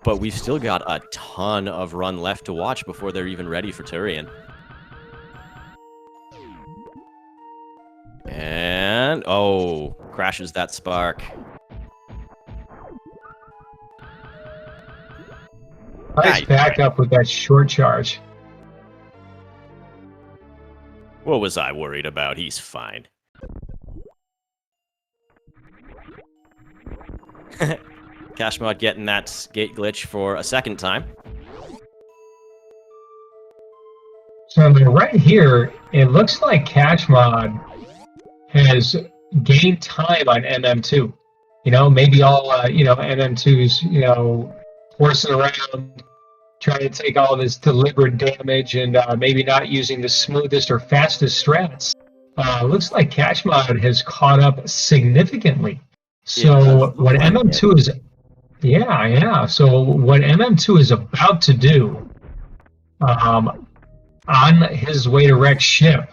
But we've still got a ton of run left to watch before they're even ready for Turian. And, oh, crashes that spark. Nice back up with that short charge. What was I worried about? He's fine. kashmod getting that gate glitch for a second time. So right here, it looks like kashmod has gained time on MM2. Maybe all, MM2's, horsing around, trying to take all this deliberate damage and maybe not using the smoothest or fastest strats. Looks like kashmod has caught up significantly. So what MM2 is... Yeah. So what MM2 is about to do on his way to wreck ship,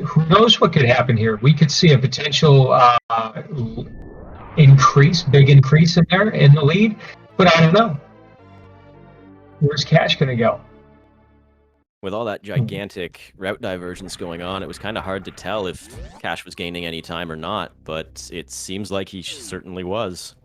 who knows what could happen here? We could see a potential big increase in there in the lead, but I don't know. Where's Cash going to go? With all that gigantic route divergence going on, it was kind of hard to tell if Cash was gaining any time or not, but it seems like he certainly was.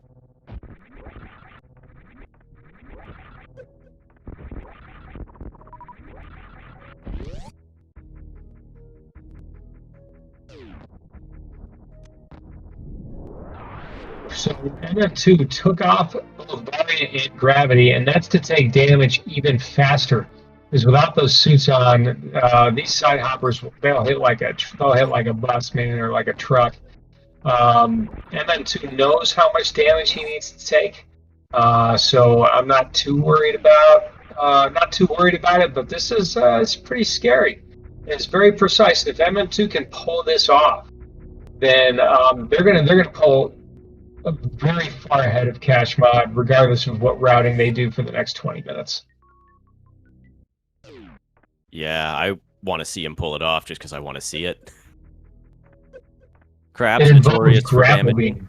So MM2 took off both Variant and Gravity, and that's to take damage even faster. Because without those suits on, these side hoppers they'll hit like a bus, man, or like a truck. MM2 knows how much damage he needs to take, so I'm not too worried about it. But this is it's pretty scary. It's very precise. If MM2 can pull this off, then they're gonna pull very far ahead of kashmod, regardless of what routing they do for the next 20 minutes. Yeah, I want to see him pull it off just because I want to see it. Crab's notorious for damaging.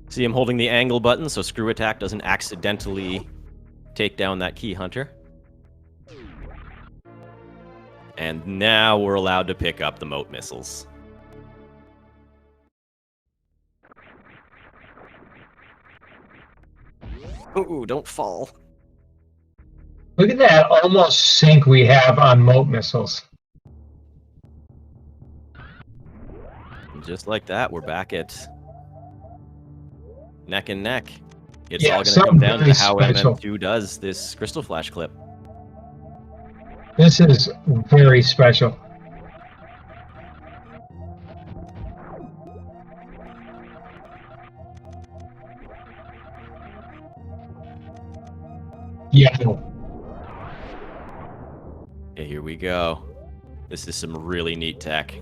See him holding the angle button so screw attack doesn't accidentally take down that key hunter. And now we're allowed to pick up the moat missiles. Ooh, don't fall. Look at that almost sync we have on moat missiles. And just like that, we're back at neck and neck. It's Yeah, all going to come something down very to how special. MM2 does this Crystal Flash clip. This is very special. Yeah. Okay, here we go. This is some really neat tech.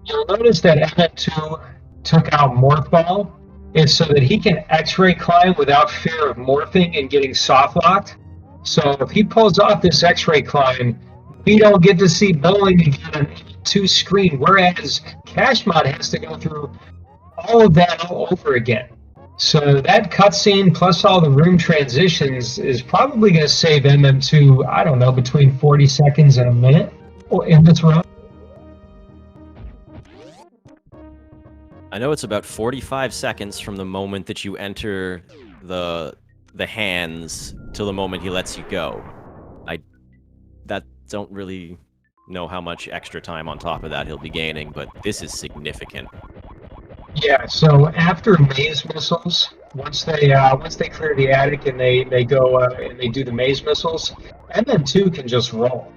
You'll notice that MM2 took out Morph Ball is so that he can X-ray climb without fear of morphing and getting soft locked. So if he pulls off this X-ray climb, we don't get to see bowling again on M2 screen, whereas kashmod has to go through all of that all over again. So that cutscene plus all the room transitions is probably going to save MM2, I don't know, between 40 seconds and a minute in this run. I know it's about 45 seconds from the moment that you enter the hands till the moment he lets you go. I don't really know how much extra time on top of that he'll be gaining, but this is significant. Yeah, so after maze missiles, once they clear the attic and they go and they do the maze missiles, MM2 can just roll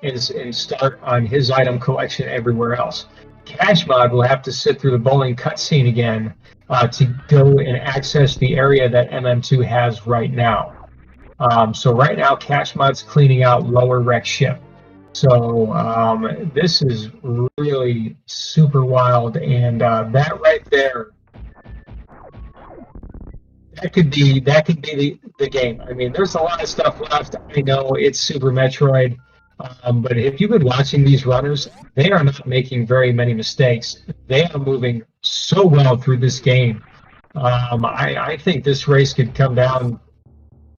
and start on his item collection everywhere else. kashmod will have to sit through the bowling cutscene again to go and access the area that MM2 has right now. So right now, kashmod's cleaning out lower wreck ship. So this is really super wild, and that right there, that could be the game. I mean, there's a lot of stuff left. I know it's Super Metroid, but if you've been watching these runners, they are not making very many mistakes. They are moving so well through this game. I think this race could come down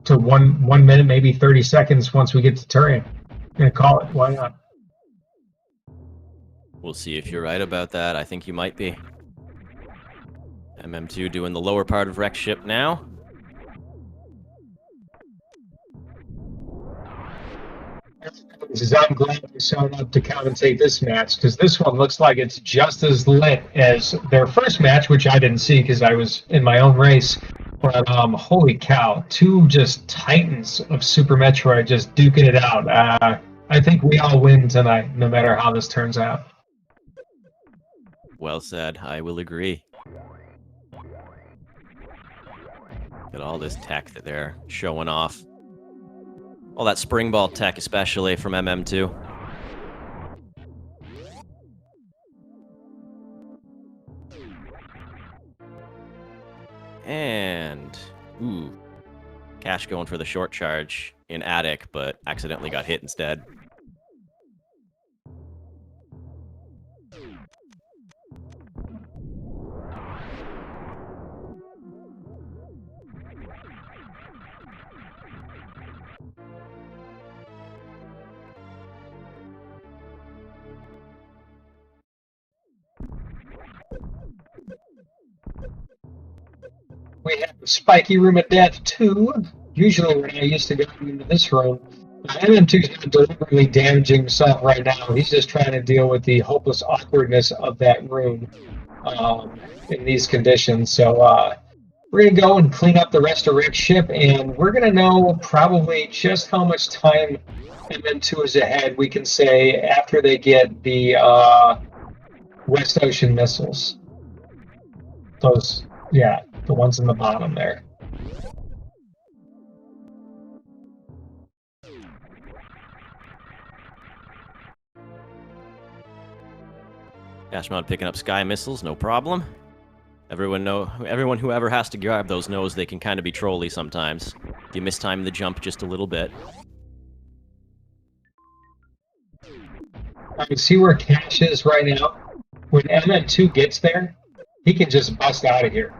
to one minute, maybe 30 seconds once we get to Turin. I'm gonna call it. Why not? We'll see if you're right about that. I think you might be. MM2 doing the lower part of wreck ship now. I'm glad they showed up to commentate this match because this one looks like it's just as lit as their first match, which I didn't see because I was in my own race. But holy cow, two just titans of Super Metroid just duking it out. I think we all win tonight, no matter how this turns out. Well said. I will agree. Look at all this tech that they're showing off. All that spring ball tech, especially from MM2. And, ooh, Cash going for the short charge in attic, but accidentally got hit instead. We have the spiky room of death too. Usually when I used to go into this room, MM2's not deliberately damaging himself right now. He's just trying to deal with the hopeless awkwardness of that room in these conditions. So we're going to go and clean up the rest of Rick's ship, and we're going to know probably just how much time MM2 is ahead, we can say, after they get the West Ocean missiles. Those, yeah, the ones in the bottom there. Kashmod picking up sky missiles, no problem. Everyone who ever has to grab those knows they can kind of be trolly sometimes. If you mistime the jump just a little bit. I can see where Cash is right now. When MM2 gets there, he can just bust out of here.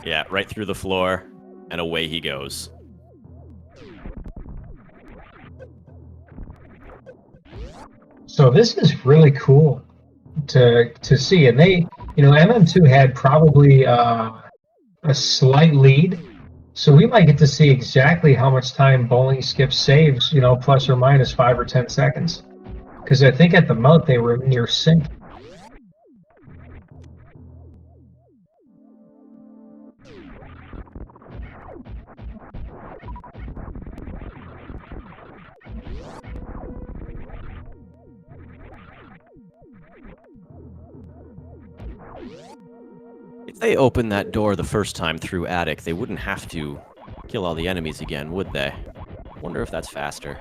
Yeah, right through the floor, and away he goes. So this is really cool to see, and MM2 had probably a slight lead, so we might get to see exactly how much time Bowling Skip saves, plus or minus 5 or 10 seconds. Because I think at the most they were near sync. If they opened that door the first time through Attic, they wouldn't have to kill all the enemies again, would they? Wonder if that's faster.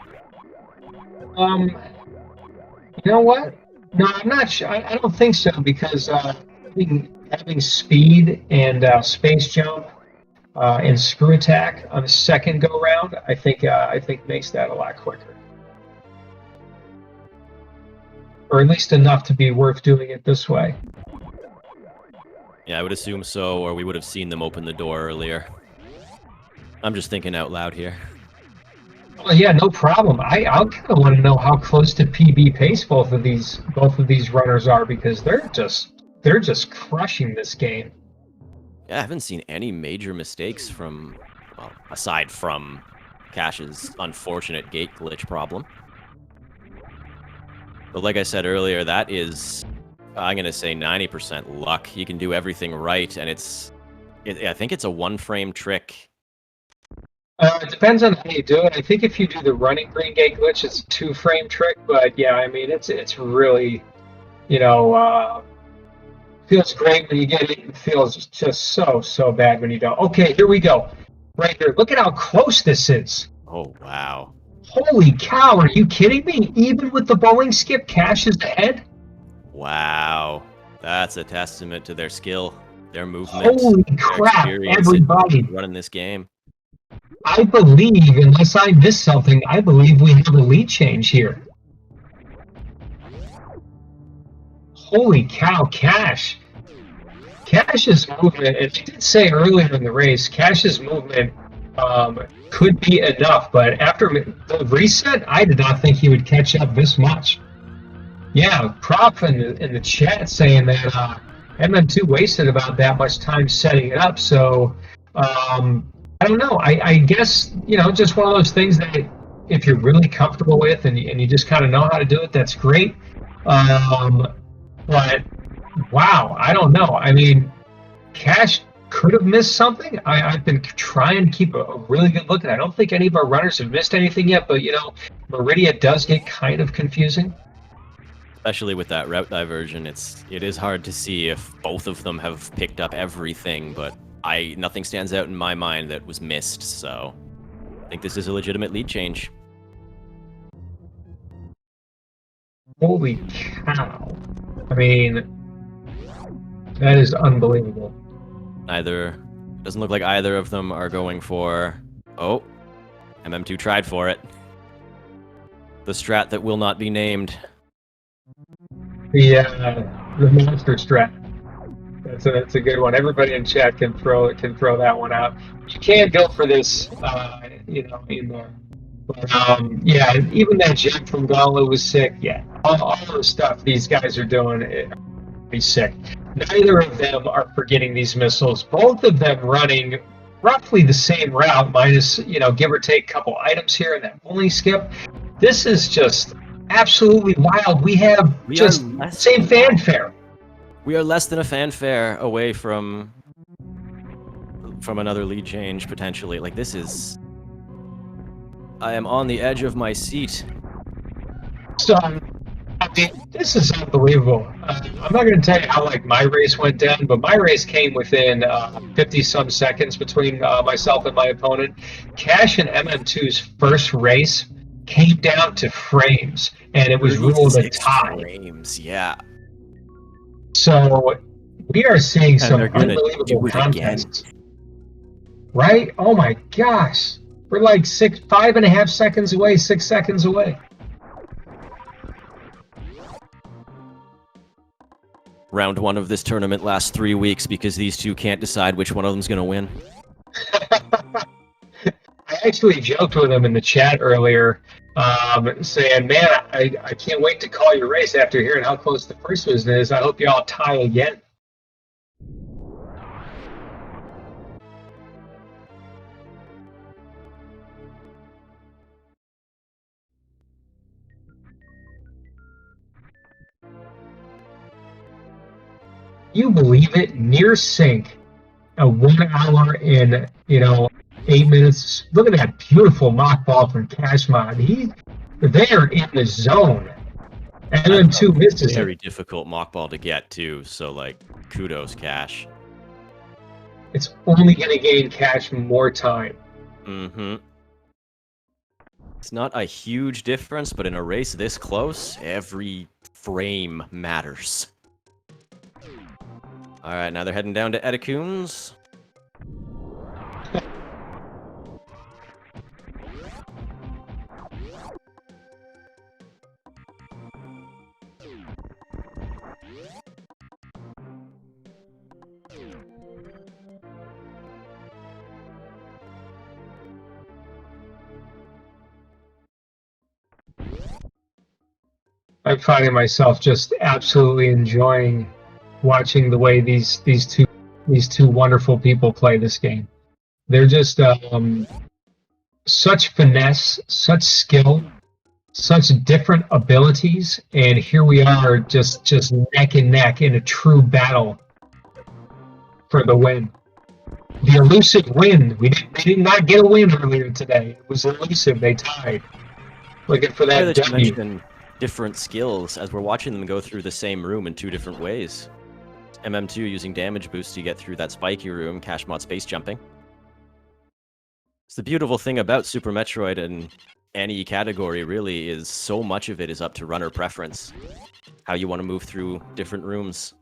You know what? No, I'm not sure. I don't think so because having speed and space jump and screw attack on the second go round, I think makes that a lot quicker, or at least enough to be worth doing it this way. Yeah, I would assume so, or we would have seen them open the door earlier. I'm just thinking out loud here. Well, yeah, no problem. I'll kind of want to know how close to PB pace both of these runners are, because they're just crushing this game. Yeah, I haven't seen any major mistakes from, well, aside from Cash's unfortunate gate glitch problem. But like I said earlier, that is, I'm going to say 90% luck. You can do everything right, and I think it's a one-frame trick. It depends on how you do it. I think if you do the running green gate glitch, it's a 2-frame trick. But yeah, I mean, it's really, feels great when you get it. It feels just so bad when you don't. Okay, here we go. Right here. Look at how close this is. Oh, wow. Holy cow, are you kidding me? Even with the bowling skip, Cash is ahead? Wow. That's a testament to their skill, their movement. Holy crap, everybody. Running this game. I believe, unless I missed something, I believe we have a lead change here. Holy cow, Cash. Cash's movement, and you did say earlier in the race, Cash's movement could be enough, but after the reset, I did not think he would catch up this much. Yeah, Prof in the chat saying that MM2 wasted about that much time setting it up, so I don't know. I guess, just one of those things that if you're really comfortable with and you just kind of know how to do it, that's great. But, wow, I don't know. I mean, Cash could have missed something. I've been trying to keep a really good look at it. I don't think any of our runners have missed anything yet, but, Meridia does get kind of confusing. Especially with that route diversion, it is hard to see if both of them have picked up everything, but nothing stands out in my mind that was missed, so I think this is a legitimate lead change. Holy cow. I mean, that is unbelievable. Doesn't look like either of them are going for, oh, MM2 tried for it. The strat that will not be named. The monster strat. That's a good one. Everybody in chat can throw that one out. You can go for this, in there. But, yeah, even that jump from Gauntlet was sick. Yeah, all the stuff these guys are doing is sick. Neither of them are forgetting these missiles. Both of them running roughly the same route, minus, give or take a couple items here and that bowling skip. This is just absolutely wild. We have just same fanfare. We are less than a fanfare away from another lead change, potentially. Like, this is... I am on the edge of my seat. So, I mean, this is unbelievable. I'm not going to tell you how, my race went down, but my race came within 50-some seconds between myself and my opponent. Cash and MM2's first race came down to frames, and it was ruled a tie. Frames, yeah. So we are seeing some unbelievable contests. Right? Oh my gosh. We're like 5.5 seconds away, 6 seconds away. Round 1 of this tournament lasts 3 weeks because these two can't decide which one of them's going to win. I actually joked with him in the chat earlier, saying, man, I can't wait to call your race after hearing how close the first one is. I hope y'all tie again. You believe it? Near sync, a 1 hour and 8 minutes. Look at that beautiful mock ball from kashmod. They're in the zone. And then That's two a misses very it. difficult mock ball to get too. So like, kudos, Cash. It's only going to gain Cash more time. Mm-hmm. It's not a huge difference, but in a race this close, every frame matters. All right, now they're heading down to Eticoons. I'm finding myself just absolutely enjoying watching the way these two wonderful people play this game. They're just such finesse, such skill, such different abilities, and here we are just neck and neck in a true battle for the win. The elusive win. They did not get a win earlier today. It was elusive. They tied. Looking for Funny that that you W. mention different skills as we're watching them go through the same room in two different ways. MM2 using damage boost to get through that spiky room, kashmod space jumping. It's the beautiful thing about Super Metroid and any category really is so much of it is up to runner preference. How you want to move through different rooms.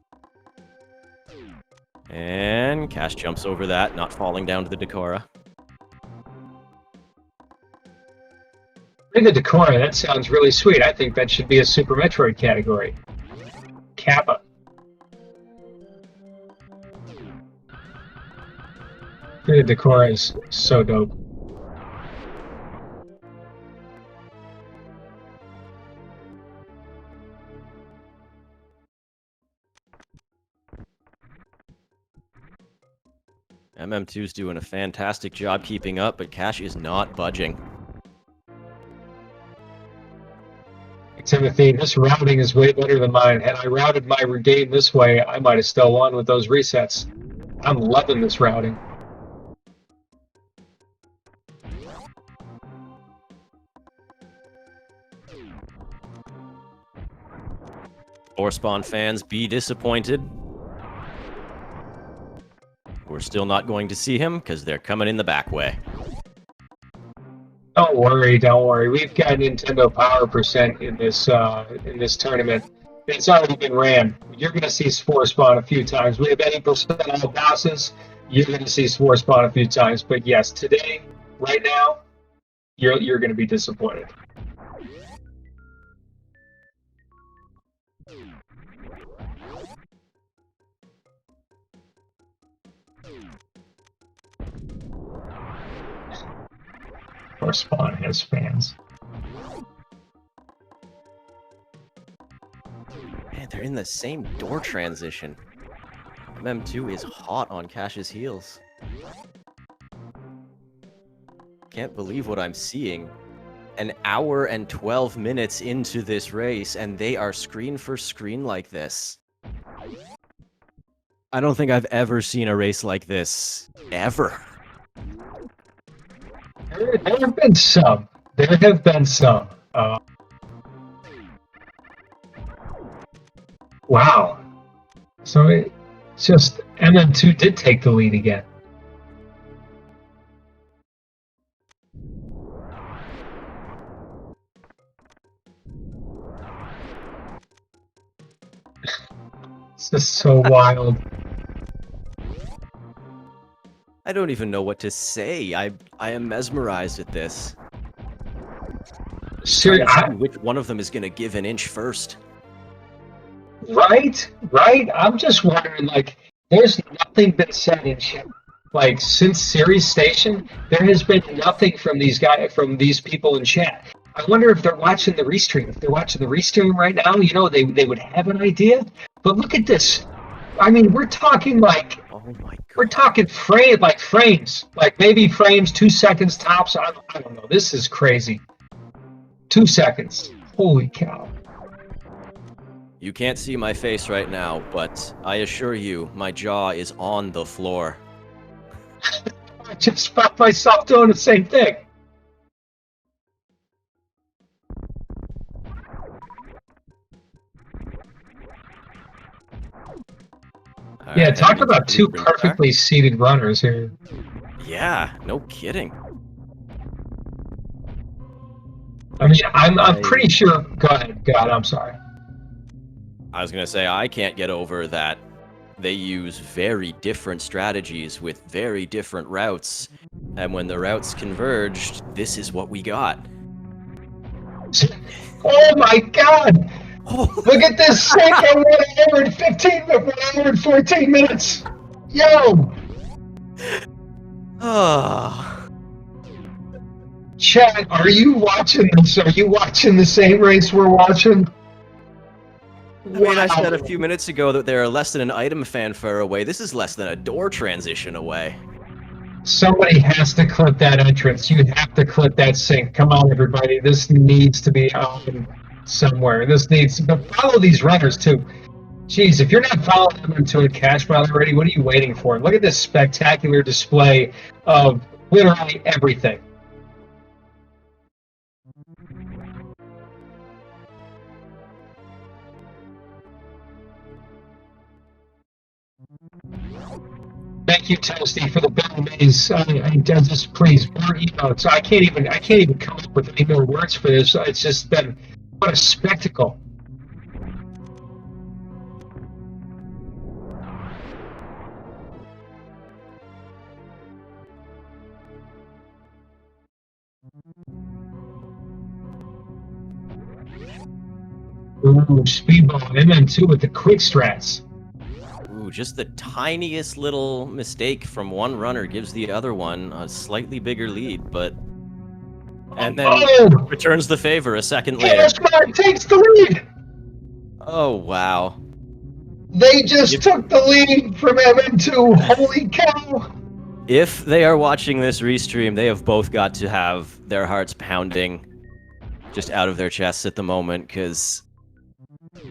And Cash jumps over that, not falling down to the Decora. The Decora, that sounds really sweet. I think that should be a Super Metroid category. Kappa. The Decora is so dope. MM2's doing a fantastic job keeping up, but Cash is not budging. Timothy, this routing is way better than mine. Had I routed my game this way, I might have still won with those resets. I'm loving this routing. Or Spawn fans, be disappointed. We're still not going to see him because they're coming in the back way. Don't worry, don't worry. We've got Nintendo Power % in this tournament. It's already been ran. You're going to see Spore Spawn a few times. We have 80% all passes. You're going to see Spore Spawn a few times. But yes, today, right now, you're going to be disappointed. Or Spawn has fans. Man, they're in the same door transition. MM2 is hot on Cash's heels. Can't believe what I'm seeing. An hour and 12 minutes into this race, and they are screen for screen like this. I don't think I've ever seen a race like this. Ever. There have been some. There have been some. Wow. So it's just MM2 did take the lead again. It's just so wild. I don't even know what to say. I am mesmerized at this. Seriously, Which one of them is going to give an inch first? right? I'm just wondering, like, there's nothing been said in chat. Like, since Series Station, there has been nothing from these people in chat. I wonder if they're watching the restream. If they're watching the restream right now, they would have an idea. But look at this. I mean, we're talking like Oh my we're god. talking frames, like maybe frames, 2 seconds tops. I don't know. This is crazy. 2 seconds. Holy cow! You can't see my face right now, but I assure you, my jaw is on the floor. I just found myself doing the same thing. Yeah, Alright, heading talk into about two Blueprint Car. perfectly seated runners here. Yeah, no kidding. I mean, I'm pretty I sure. Go ahead. God, I'm sorry. I was gonna say, I can't get over that they use very different strategies with very different routes, and when the routes converged, this is what we got. Oh my God! Oh, Look at this sync at 1 hour and 15, 1 hour and 14 minutes. Yo, ah. chat, are you watching this? Are you watching the same race we're watching? I mean, I said a Wow. few minutes ago that they're less than an item fanfare away. This is less than a door transition away. Somebody has to clip that entrance. You have to clip that sync. Come on, everybody. This needs to be on somewhere. This needs, but follow these runners too. Jeez, if you're not following them into a cash pile already, what are you waiting for? Look at this spectacular display of literally everything. Thank you, Toasty, for the Billy Mays. I just please more emotes. I can't even come up with any more words for this. It's just been what a spectacle. Ooh, Speedball MM2 with the quick strats. Ooh, just the tiniest little mistake from one runner gives the other one a slightly bigger lead, but... And then Oh, returns the favor a second later. Kashmod takes the lead. Oh, wow. They just If, took the lead from MM2. Holy cow. if they are watching this restream, they have both got to have their hearts pounding just out of their chests at the moment, because,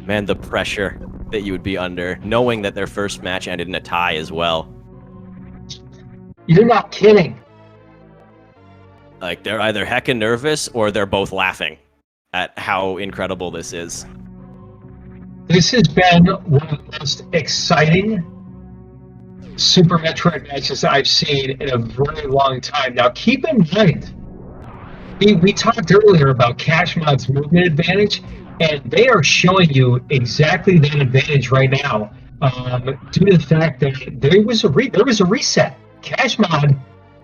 man, the pressure that you would be under, knowing that their first match ended in a tie as well. You're not kidding. Like, they're either heckin' nervous or they're both laughing at how incredible this is. This has been one of the most exciting Super Metroid matches I've seen in a very long time. Now, keep in mind, we talked earlier about Kashmod's movement advantage, and they are showing you exactly that advantage right now, due to the fact that there was a reset. Kashmod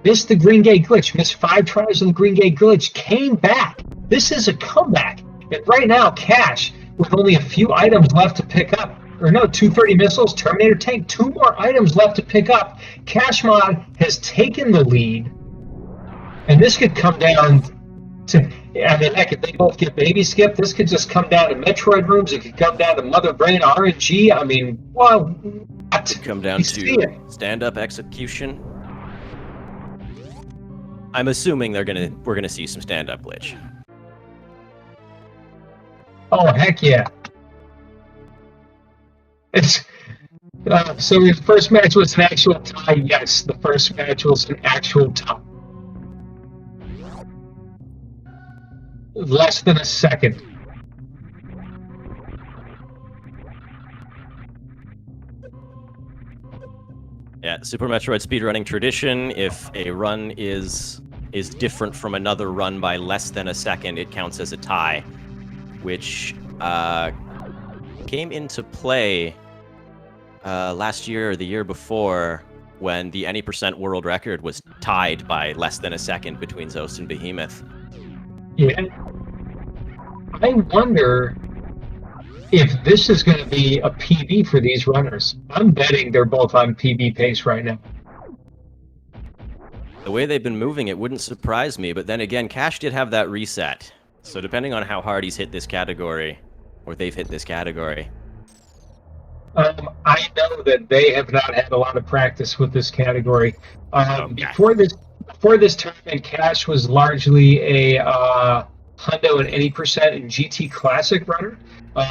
missed the Green Gate glitch, missed 5 tries on the Green Gate glitch, came back. This is a comeback, and right now, Cash, with only a few items left to pick up, or no, 230 missiles, Terminator tank, 2 more items left to pick up. Kashmod has taken the lead, and this could come down to, I mean, heck, if they both get baby skip, this could just come down to Metroid rooms. It could come down to Mother Brain RNG. I mean, well, what? Come down We see to it. stand-up execution. I'm assuming we're gonna see some stand-up glitch. Oh, heck yeah. It's so the first match was an actual tie. Yes, the first match was an actual tie. Less than a second. Yeah, Super Metroid speedrunning tradition. If a run is different from another run by less than a second, it counts as a tie, which came into play last year or the year before, when the any percent world record was tied by less than a second between Zost and Behemoth. Yeah. I wonder if this is going to be a PB for these runners. I'm betting they're both on PB pace right now. The way they've been moving, it wouldn't surprise me, but then again, Cash did have that reset. So depending on how hard he's hit this category, or they've hit this category, I know that they have not had a lot of practice with this category. Okay. Before this tournament, Cash was largely a Hundo and 80% and GT Classic runner.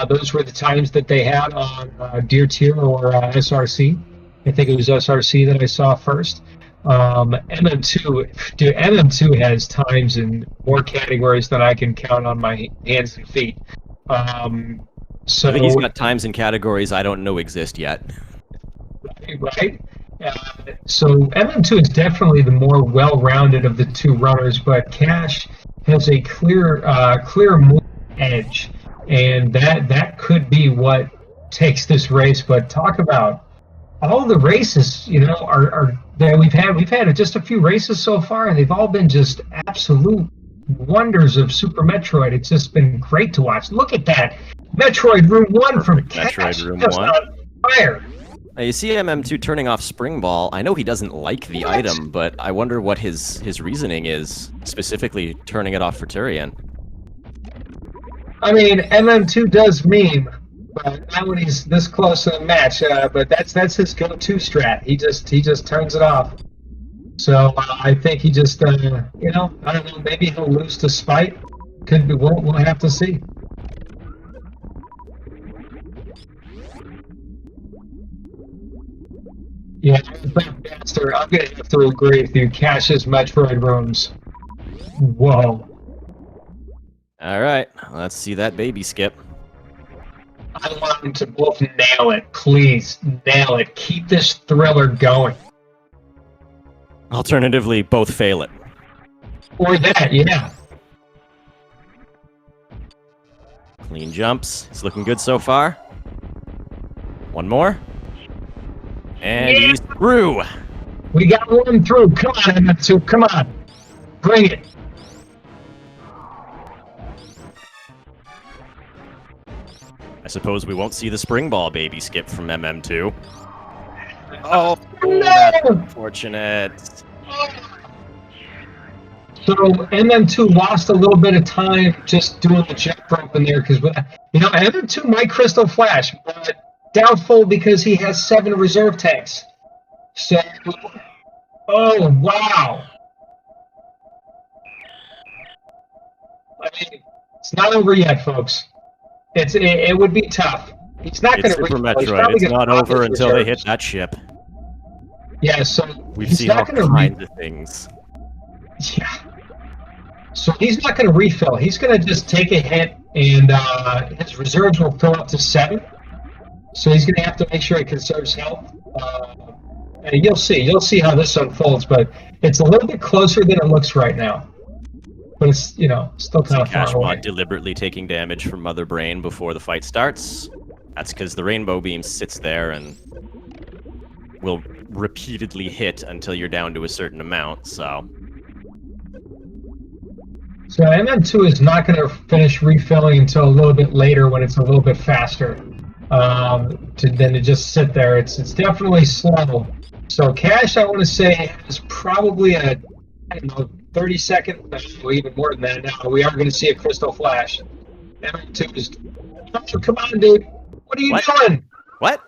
Those were the times that they had on Deer Tier or SRC. I think it was SRC that I saw first. MM2, dude, MM2 has times in more categories than I can count on my hands and feet. I think he's So got times and categories I don't know exist yet. right? So MM2 is definitely the more well-rounded of the two runners, but Cash has a clear move edge, and that could be what takes this race. But talk about all the races, are that we've had just a few races so far, and they've all been just absolute wonders of Super Metroid. It's just been great to watch. Look at that Metroid Room One from Perfect Cash, Metroid Room just 1. on fire. Now, you see MM2 turning off Spring Ball. I know he doesn't like the item, but I wonder what his reasoning is, specifically turning it off for Turian. I mean, MM2 does meme, but not when he's this close to the match. But that's his go-to strat. He just turns it off. So I think he just I don't know. Maybe he'll lose to Spite. Could be. We'll have to see. Yeah, Master, I'm gonna have to agree with you. Cash's Metroid rooms. Whoa. All right, let's see that baby skip. I want them to both nail it. Please nail it. Keep this thriller going. Alternatively, both fail it. Or that, yeah. Clean jumps. It's looking good so far. One more. And Yeah. he's through. We got one through. Come on, MM2. Come on. Bring it. I suppose we won't see the spring ball baby skip from MM2. Oh, No! that's unfortunate. So MM2 lost a little bit of time just doing the jump rope in there because MM2 might Crystal Flash, but doubtful because he has 7 reserve tanks. So, oh wow! I mean, it's not over yet, folks. It would be tough. He's not going It's to Super reach. Metroid. It's not over until they hit that ship. Yeah, so We've he's seen all not going to kinds of things. Yeah. So he's not going to refill. He's going to just take a hit, and his reserves will fill up to 7. So he's going to have to make sure he conserves health. And you'll see how this unfolds. But it's a little bit closer than it looks right now. But it's still kind of far away. kashmod deliberately taking damage from Mother Brain before the fight starts. That's because the rainbow beam sits there and will repeatedly hit until you're down to a certain amount. So MM2 is not going to finish refilling until a little bit later when it's a little bit faster. Than to just sit there. It's definitely slow. So Cash, I want to say, has probably a 30-second, or even more than that now. We are going to see a Crystal Flash. MM2 is... Come on, dude. What are you doing? What?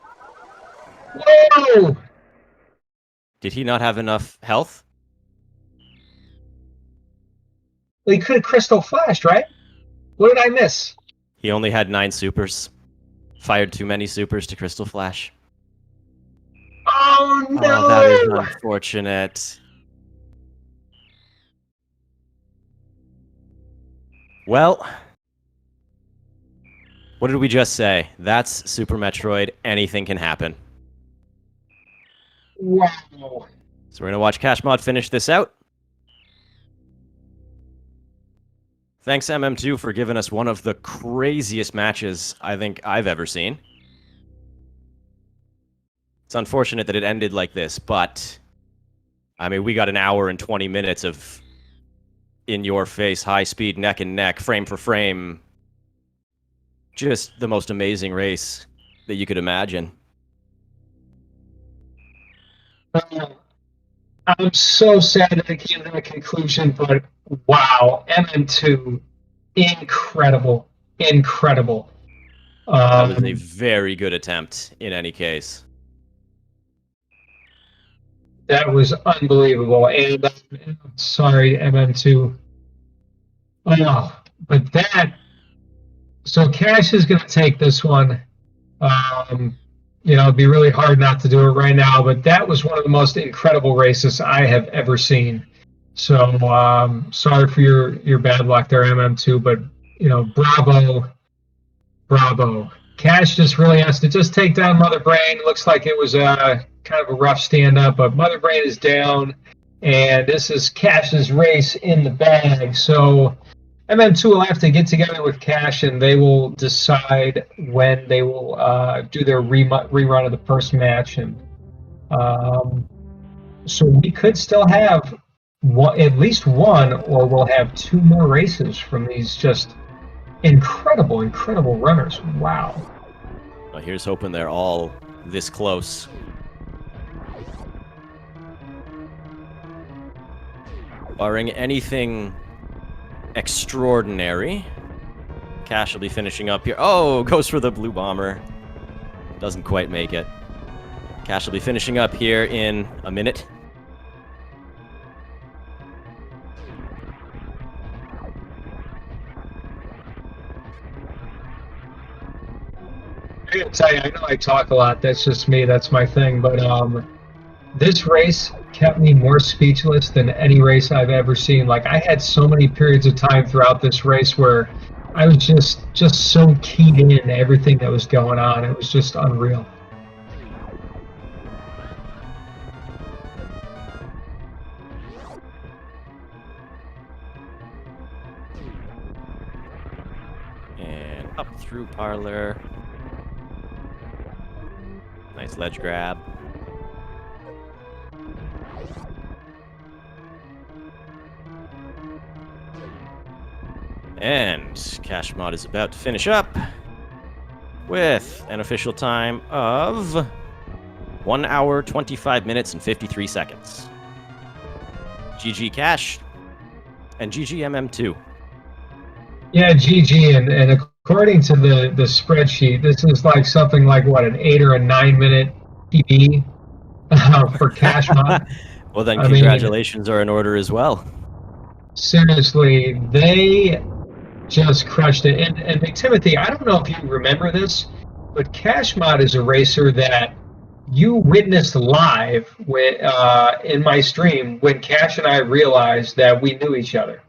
Whoa! Did he not have enough health? Well, he could have Crystal Flashed, right? What did I miss? He only had 9 supers. Fired too many supers to Crystal Flash. Oh, no! Oh, that is unfortunate. Well, what did we just say? That's Super Metroid. Anything can happen. Wow. So we're going to watch kashmod finish this out. Thanks, MM2, for giving us one of the craziest matches I think I've ever seen. It's unfortunate that it ended like this, but I mean, we got an hour and 20 minutes of in-your-face, high-speed, neck and neck, frame for frame. Just the most amazing race that you could imagine. I'm so sad that it came to a conclusion, but wow, MM2, incredible, incredible. That was a very good attempt in any case. That was unbelievable. And sorry, MM2. Oh, but that. So Cash is going to take this one. It'd be really hard not to do it right now, but that was one of the most incredible races I have ever seen. So sorry for your bad luck there, MM2, but bravo. Cash just really has to just take down Mother Brain. Looks like it was kind of a rough stand-up, but Mother Brain is down, and this is Cash's race in the bag. So MM2 will have to get together with Cash, and they will decide when they will do their rerun of the first match. And so we could still have at least one, or we'll have two more races from these just incredible runners. Wow. Well, here's hoping they're all this close. Barring anything extraordinary, Cash will be finishing up here. Oh, goes for the blue bomber. Doesn't quite make it. Cash will be finishing up here in a minute. I gotta tell you, I know I talk a lot. That's just me. That's my thing. But this race kept me more speechless than any race I've ever seen. Like, I had so many periods of time throughout this race where I was just so keyed in to everything that was going on. It was just unreal. And up through Parlor. Nice ledge grab. And kashmod is about to finish up with an official time of 1 hour, 25 minutes, and 53 seconds. GG Cash and GG MM2. Yeah, GG, and according to the spreadsheet, this is like something like what, an 8 or a 9 minute PB for kashmod. Well, then congratulations are in order as well. Seriously, they just crushed it. And Timothy, I don't know if you remember this, but kashmod is a racer that you witnessed live in my stream when Cash and I realized that we knew each other.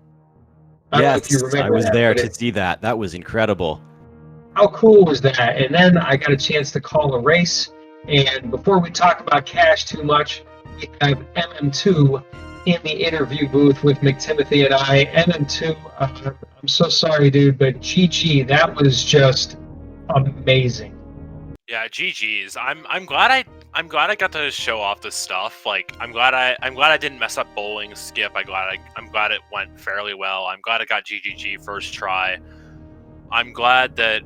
Yes, I was there to see that. That was incredible. How cool was that? And then I got a chance to call a race. And before we talk about Cash too much, we have MM2 in the interview booth with McTimothy and I. MM2, I'm so sorry, dude, but GG, that was just amazing. Yeah, GG's. I'm glad I got to show off this stuff. Like, I'm glad I didn't mess up bowling skip. I'm glad it went fairly well. I'm glad I got GGG first try. I'm glad that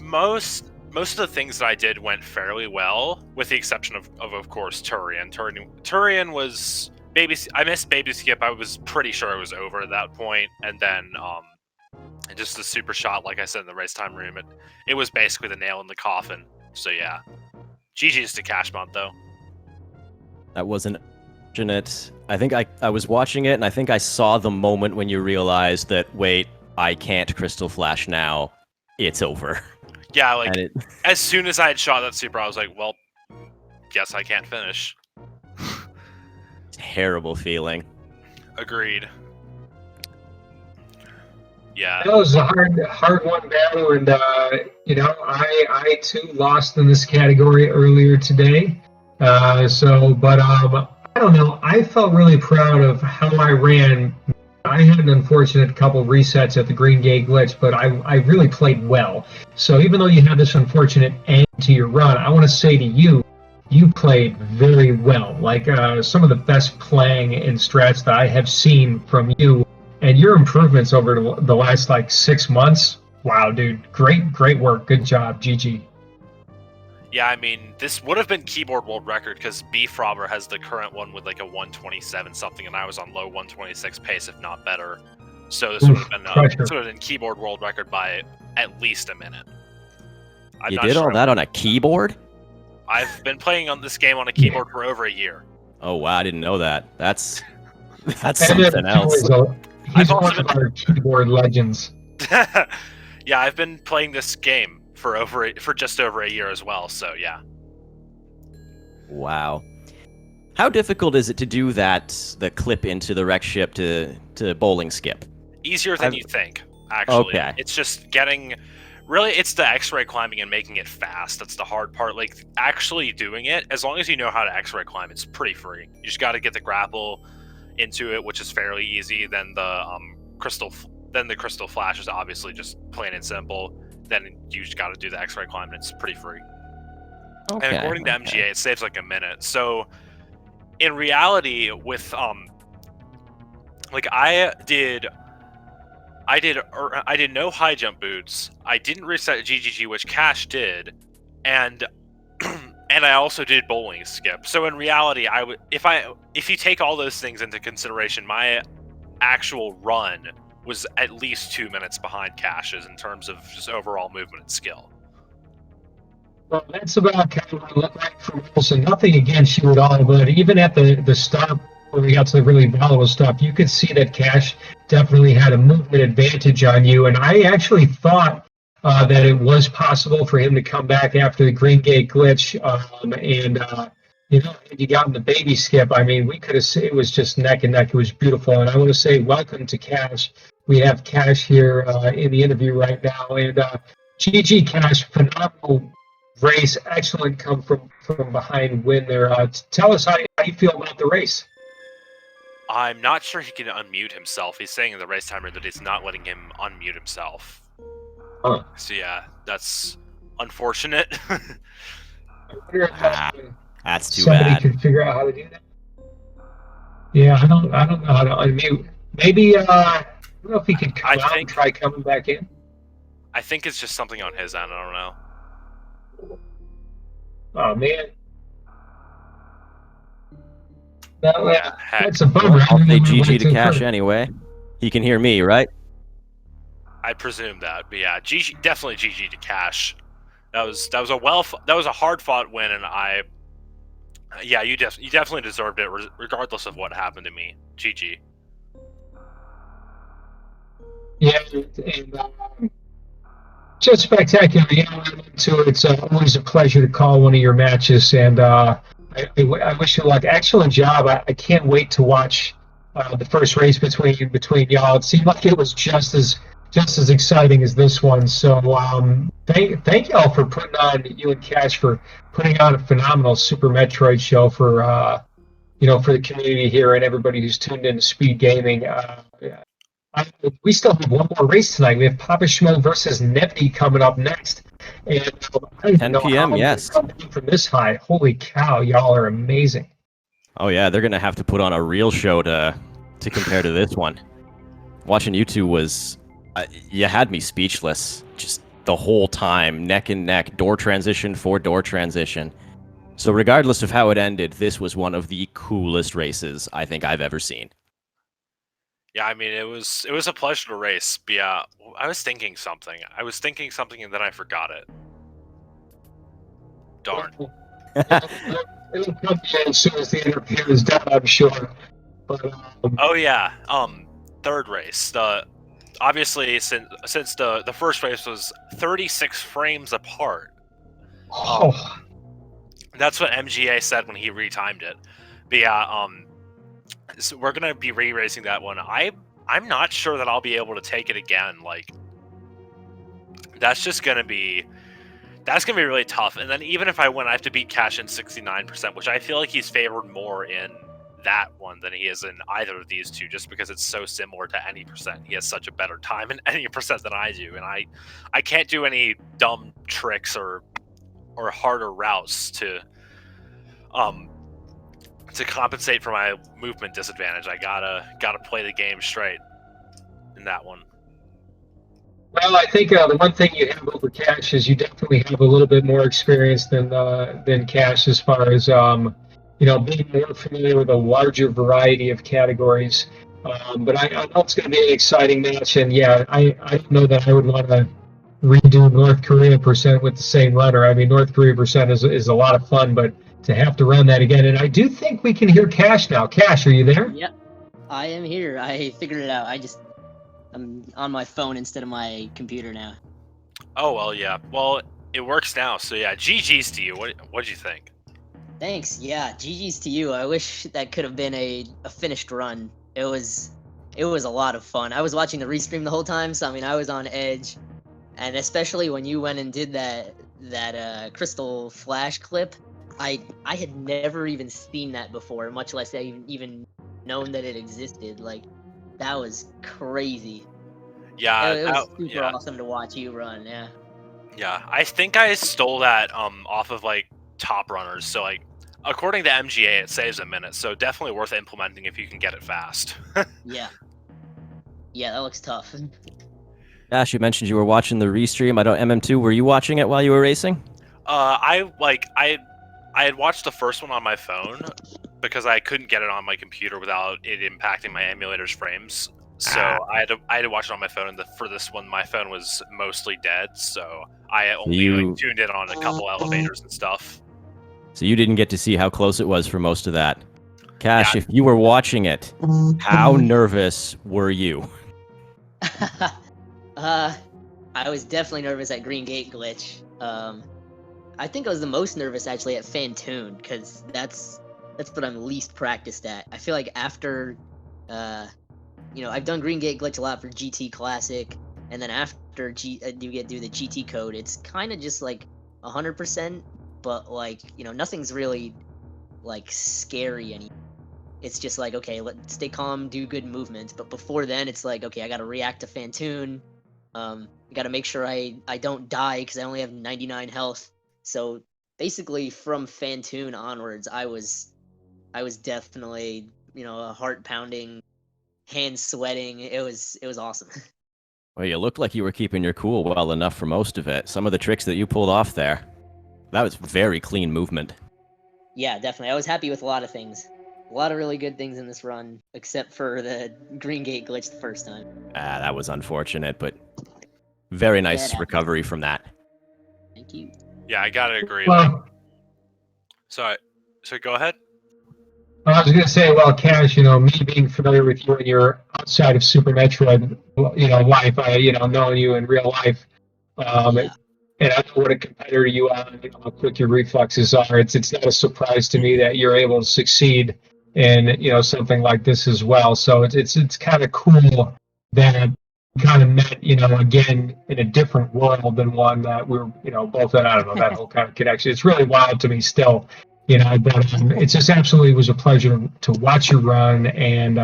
most of the things that I did went fairly well, with the exception of course Turian. Turian was I missed baby skip. I was pretty sure it was over at that point, and then and just a super shot, like I said in the race time room, it was basically the nail in the coffin. So yeah, GG's to kashmod though. That wasn't unfortunate. I think I was watching it, and I think I saw the moment when you realized that, wait, I can't Crystal Flash now. It's over. Yeah, like, as soon as I had shot that super, I was like, well, guess I can't finish. Terrible feeling. Agreed. Yeah. That was a hard one battle, and I too lost in this category earlier today. But I don't know. I felt really proud of how I ran. I had an unfortunate couple resets at the Green Gate glitch, but I really played well. So even though you had this unfortunate end to your run, I want to say to you, you played very well. Like some of the best playing in strats that I have seen from you. And your improvements over the last 6 months, wow, dude, great work, good job, GG. Yeah, I mean, this would have been keyboard world record because Beef Robber has the current one with a 127 something, and I was on low 126 pace, if not better. So this would have been pressure. sort of in keyboard world record by at least a minute. I'm You not did sure all that on a keyboard? I've been playing on this game on a keyboard for over a year. Oh wow, I didn't know that. That's And something then else. he's one of our keyboard legends. Yeah, I've been playing this game for just over a year as well. So yeah. Wow. How difficult is it to do the clip into the wreck ship to bowling skip? Easier than you think, actually. Okay. It's just getting... Really, it's the X-ray climbing and making it fast. That's the hard part. Like, actually doing it, as long as you know how to X-ray climb, it's pretty free. You just got to get the grapple into it, which is fairly easy. Then the crystal flash is obviously just plain and simple. Then you just got to do the X-ray climb, and it's pretty free. Okay, And according to MGA, it saves like a minute. So, in reality, with like I did no high jump boots. I didn't reset GGG, which Cash did, and and I also did bowling skip. So in reality, if you take all those things into consideration, my actual run was at least 2 minutes behind Cash's in terms of just overall movement and skill. Well, that's about kind of what it looked like for Wilson. Nothing against you at all, but even at the start, when we got to the really volatile stuff, you could see that Cash definitely had a movement advantage on you. And I actually thought that it was possible for him to come back after the Green Gate glitch. You got in the baby skip. I mean, we could have seen it was just neck and neck. It was beautiful. And I want to say welcome to Cash. We have Cash here in the interview right now. And GG Cash, phenomenal race, excellent come from behind win there. Tell us how you feel about the race. I'm not sure he can unmute himself. He's saying in the race timer that it's not letting him unmute himself. Huh. So yeah, that's unfortunate. That's too somebody bad. can figure out how to do that. Yeah, I don't know how to unmute. Maybe I don't know if he could come out and try coming back in. I think it's just something on his end. I don't know. Oh man. Yeah, heck. That's a bummer. I'll say GG to Cash anyway. He can hear me, right? I presume that, but yeah, GG, definitely GG to Cash. That was a hard fought win, and you definitely deserved it, regardless of what happened to me. GG. Yeah, and just spectacular. It's always a pleasure to call one of your matches, and I wish you luck. Excellent job. I can't wait to watch the first race between y'all. It seemed like it was just as exciting as this one. So thank y'all for putting on, you and Cash, for putting on a phenomenal Super Metroid show for for the community here and everybody who's tuned in to Speed Gaming. We still have one more race tonight. We have Papa Schmo versus Nevny coming up next. And 10 p.m., yes. From this high, holy cow, y'all are amazing. Oh yeah, they're gonna have to put on a real show to compare to this one. Watching you two was, you had me speechless just the whole time, neck and neck, door transition for door transition. So regardless of how it ended, this was one of the coolest races I think I've ever seen. Yeah, I mean, it was a pleasure to race. But yeah, I was thinking something. And then I forgot it. Darn. It'll come in as soon as the interview is done, I'm sure. But, oh yeah, third race. Obviously, since the first race was 36 frames apart. That's what MGA said when he retimed it. But yeah, so we're gonna be re-racing that one. I'm not sure that I'll be able to take it again. Like, that's gonna be really tough. And then even if I win, I have to beat Cash in 69%, which I feel like he's favored more in that one than he is in either of these two, just because it's so similar to any percent. He has such a better time in any percent than I do, and I can't do any dumb tricks or harder routes to compensate for my movement disadvantage. I gotta play the game straight in that one. Well, I think the one thing you have over Cash is you definitely have a little bit more experience than Cash, as far as being more familiar with a larger variety of categories. But I know it's going to be an exciting match, and yeah, I don't know that I would want to redo North Korea percent with the same letter. I mean, North Korea percent is a lot of fun, but to have to run that again, and I do think we can hear Cash now. Cash, are you there? Yep, I am here. I figured it out. I'm on my phone instead of my computer now. Oh well, yeah. Well, it works now. So yeah, GG's to you. What'd you think? Thanks. Yeah, GG's to you. I wish that could have been a finished run. It was a lot of fun. I was watching the restream the whole time, so I mean I was on edge. And especially when you went and did that crystal flash clip, I had never even seen that before, much less even known that it existed. Like, that was crazy. Yeah, It was super awesome to watch you run. Yeah. Yeah, I think I stole that off of like top runners. So like, according to MGA, it saves a minute. So definitely worth implementing if you can get it fast. Yeah. Yeah, that looks tough. Ash, you mentioned you were watching the restream. I don't. MM2, were you watching it while you were racing? I had watched the first one on my phone because I couldn't get it on my computer without it impacting my emulator's frames. So I had to watch it on my phone, and for this one, my phone was mostly dead. So I only like, tuned in on a couple elevators and stuff. So you didn't get to see how close it was for most of that. Cash, if you were watching it, how nervous were you? I was definitely nervous at Green Gate glitch. I think I was the most nervous actually at Fantoon, because that's what I'm least practiced at. I feel like after, I've done Green Gate glitch a lot for GT Classic, and then after you get do the GT code, it's kind of just like 100%, but like nothing's really like scary anymore. It's just like, okay, let's stay calm, do good movements. But before then, it's like, okay, I gotta react to Fantoon. I gotta make sure I don't die because I only have 99 health. So basically, from Fantoon onwards, I was definitely a heart pounding, hands sweating. It was awesome. Well, you looked like you were keeping your cool well enough for most of it. Some of the tricks that you pulled off there, that was very clean movement. Yeah, definitely. I was happy with a lot of things. A lot of really good things in this run, except for the Green Gate glitch the first time. That was unfortunate, but very nice recovery from that. Thank you. Yeah, I gotta agree. Well, So go ahead. I was going to say, well, Cash, me being familiar with you and your outside of Super Metroid, life, knowing you in real life, Yeah. and I know what a competitor you are, and how quick your reflexes are. It's not a surprise to me that you're able to succeed in something like this as well. So it's kind of cool that we kind of met again in a different world than one that we're both in. I don't know, that whole kind of connection. It's really wild to me still. But it's just absolutely was a pleasure to watch you run. And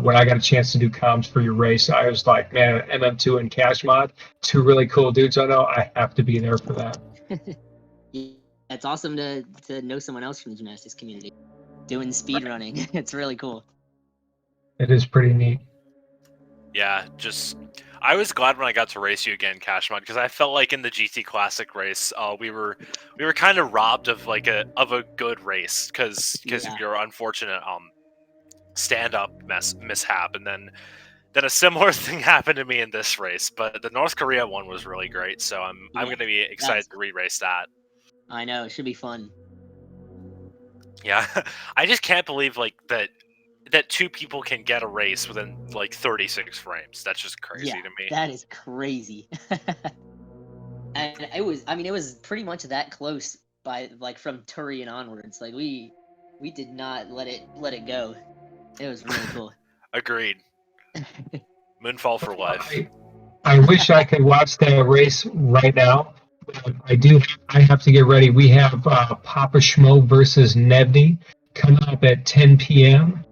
when I got a chance to do comms for your race, I was like, man, MM2 and kashmod, two really cool dudes. I know I have to be there for that. Yeah, it's awesome to know someone else from the gymnastics community doing speedrunning. It's really cool. It is pretty neat. Yeah, I was glad when I got to race you again, Kashmod, because I felt like in the GT Classic race, we were kind of robbed of a good race because of your unfortunate stand-up mishap, and then a similar thing happened to me in this race. But the North Korea one was really great, so I'm going to be excited to re-race that. I know, it should be fun. Yeah, I just can't believe that two people can get a race within like 36 frames. That's just crazy to me. That is crazy. And it was pretty much that close by from Turian onwards. Like we did not let it go. It was really cool. Agreed. Moonfall for life. I wish I could watch that race right now. But I have to get ready. We have Papa Schmo versus Nebny coming up at 10 p.m.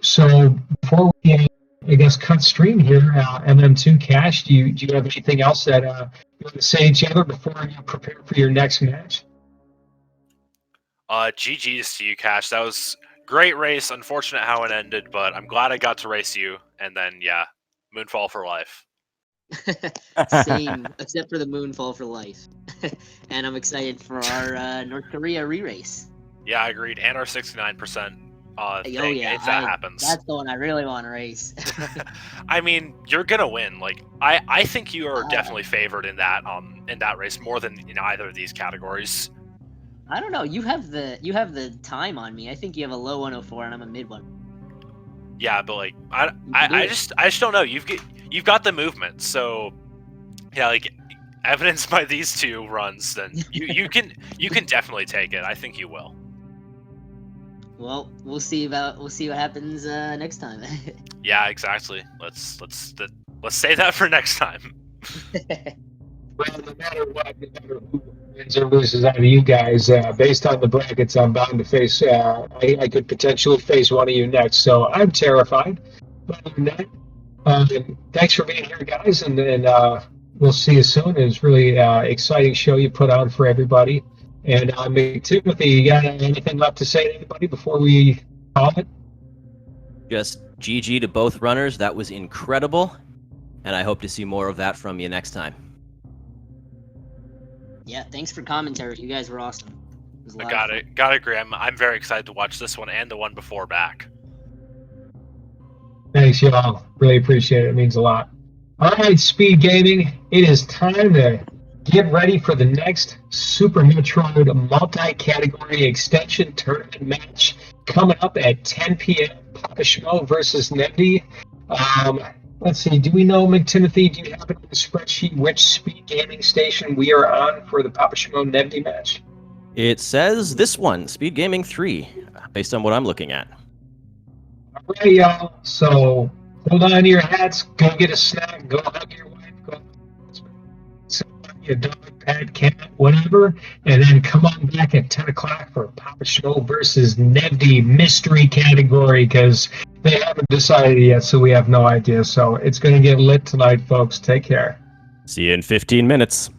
So before we, I guess, cut stream here, MM2 Cash, do you have anything else that you want to say to each other before you prepare for your next match? GG's to you, Cash. That was great race. Unfortunate how it ended, but I'm glad I got to race you. And then, yeah, Moonfall for life. Same, except for the Moonfall for life. And I'm excited for our North Korea re-race. Yeah, I agreed. And our 69%. thing Oh yeah, if that happens. that's the one I really want to race. I mean, you're gonna win. Like, I think you are definitely favored in that race more than in either of these categories. I don't know. You have the time on me. I think you have a low 104 and I'm a mid one. Yeah, but like I just don't know. You've got the movement, so yeah, like evidenced by these two runs, then you can definitely take it. I think you will. Well, we'll see what happens next time. Yeah, exactly. Let's say that for next time. Well, no matter what, no matter who wins or loses out of you guys, based on the brackets, I'm bound to face. I could potentially face one of you next, so I'm terrified. But other than that, thanks for being here, guys, and we'll see you soon. It's really exciting show you put on for everybody. And Timothy, you got anything left to say to anybody before we call it? Just GG to both runners. That was incredible, and I hope to see more of that from you next time. Yeah, thanks for commentary. You guys were awesome. It was a lot Got of it. Got it, Graham. I'm very excited to watch this one and the one before back. Thanks, y'all. Really appreciate it. It means a lot. All right, Speed Gaming, it is time to get ready for the next Super Metroid multi-category extension tournament match coming up at 10 p.m. Kashmod versus Nemdi. Let's see, do we know, Timothy, do you have it in the spreadsheet which Speed Gaming station we are on for the Papa Shimon Nemdi match? It says this one, Speed Gaming 3, based on what I'm looking at. All right, y'all. So hold on to your hats, go get a snack, go hug your wife, go your dog, pet, cat, whatever, and then come on back at 10 o'clock for Papa Shimon versus Nemdi mystery category, because they haven't decided yet, so we have no idea. So it's going to get lit tonight, folks. Take care. See you in 15 minutes.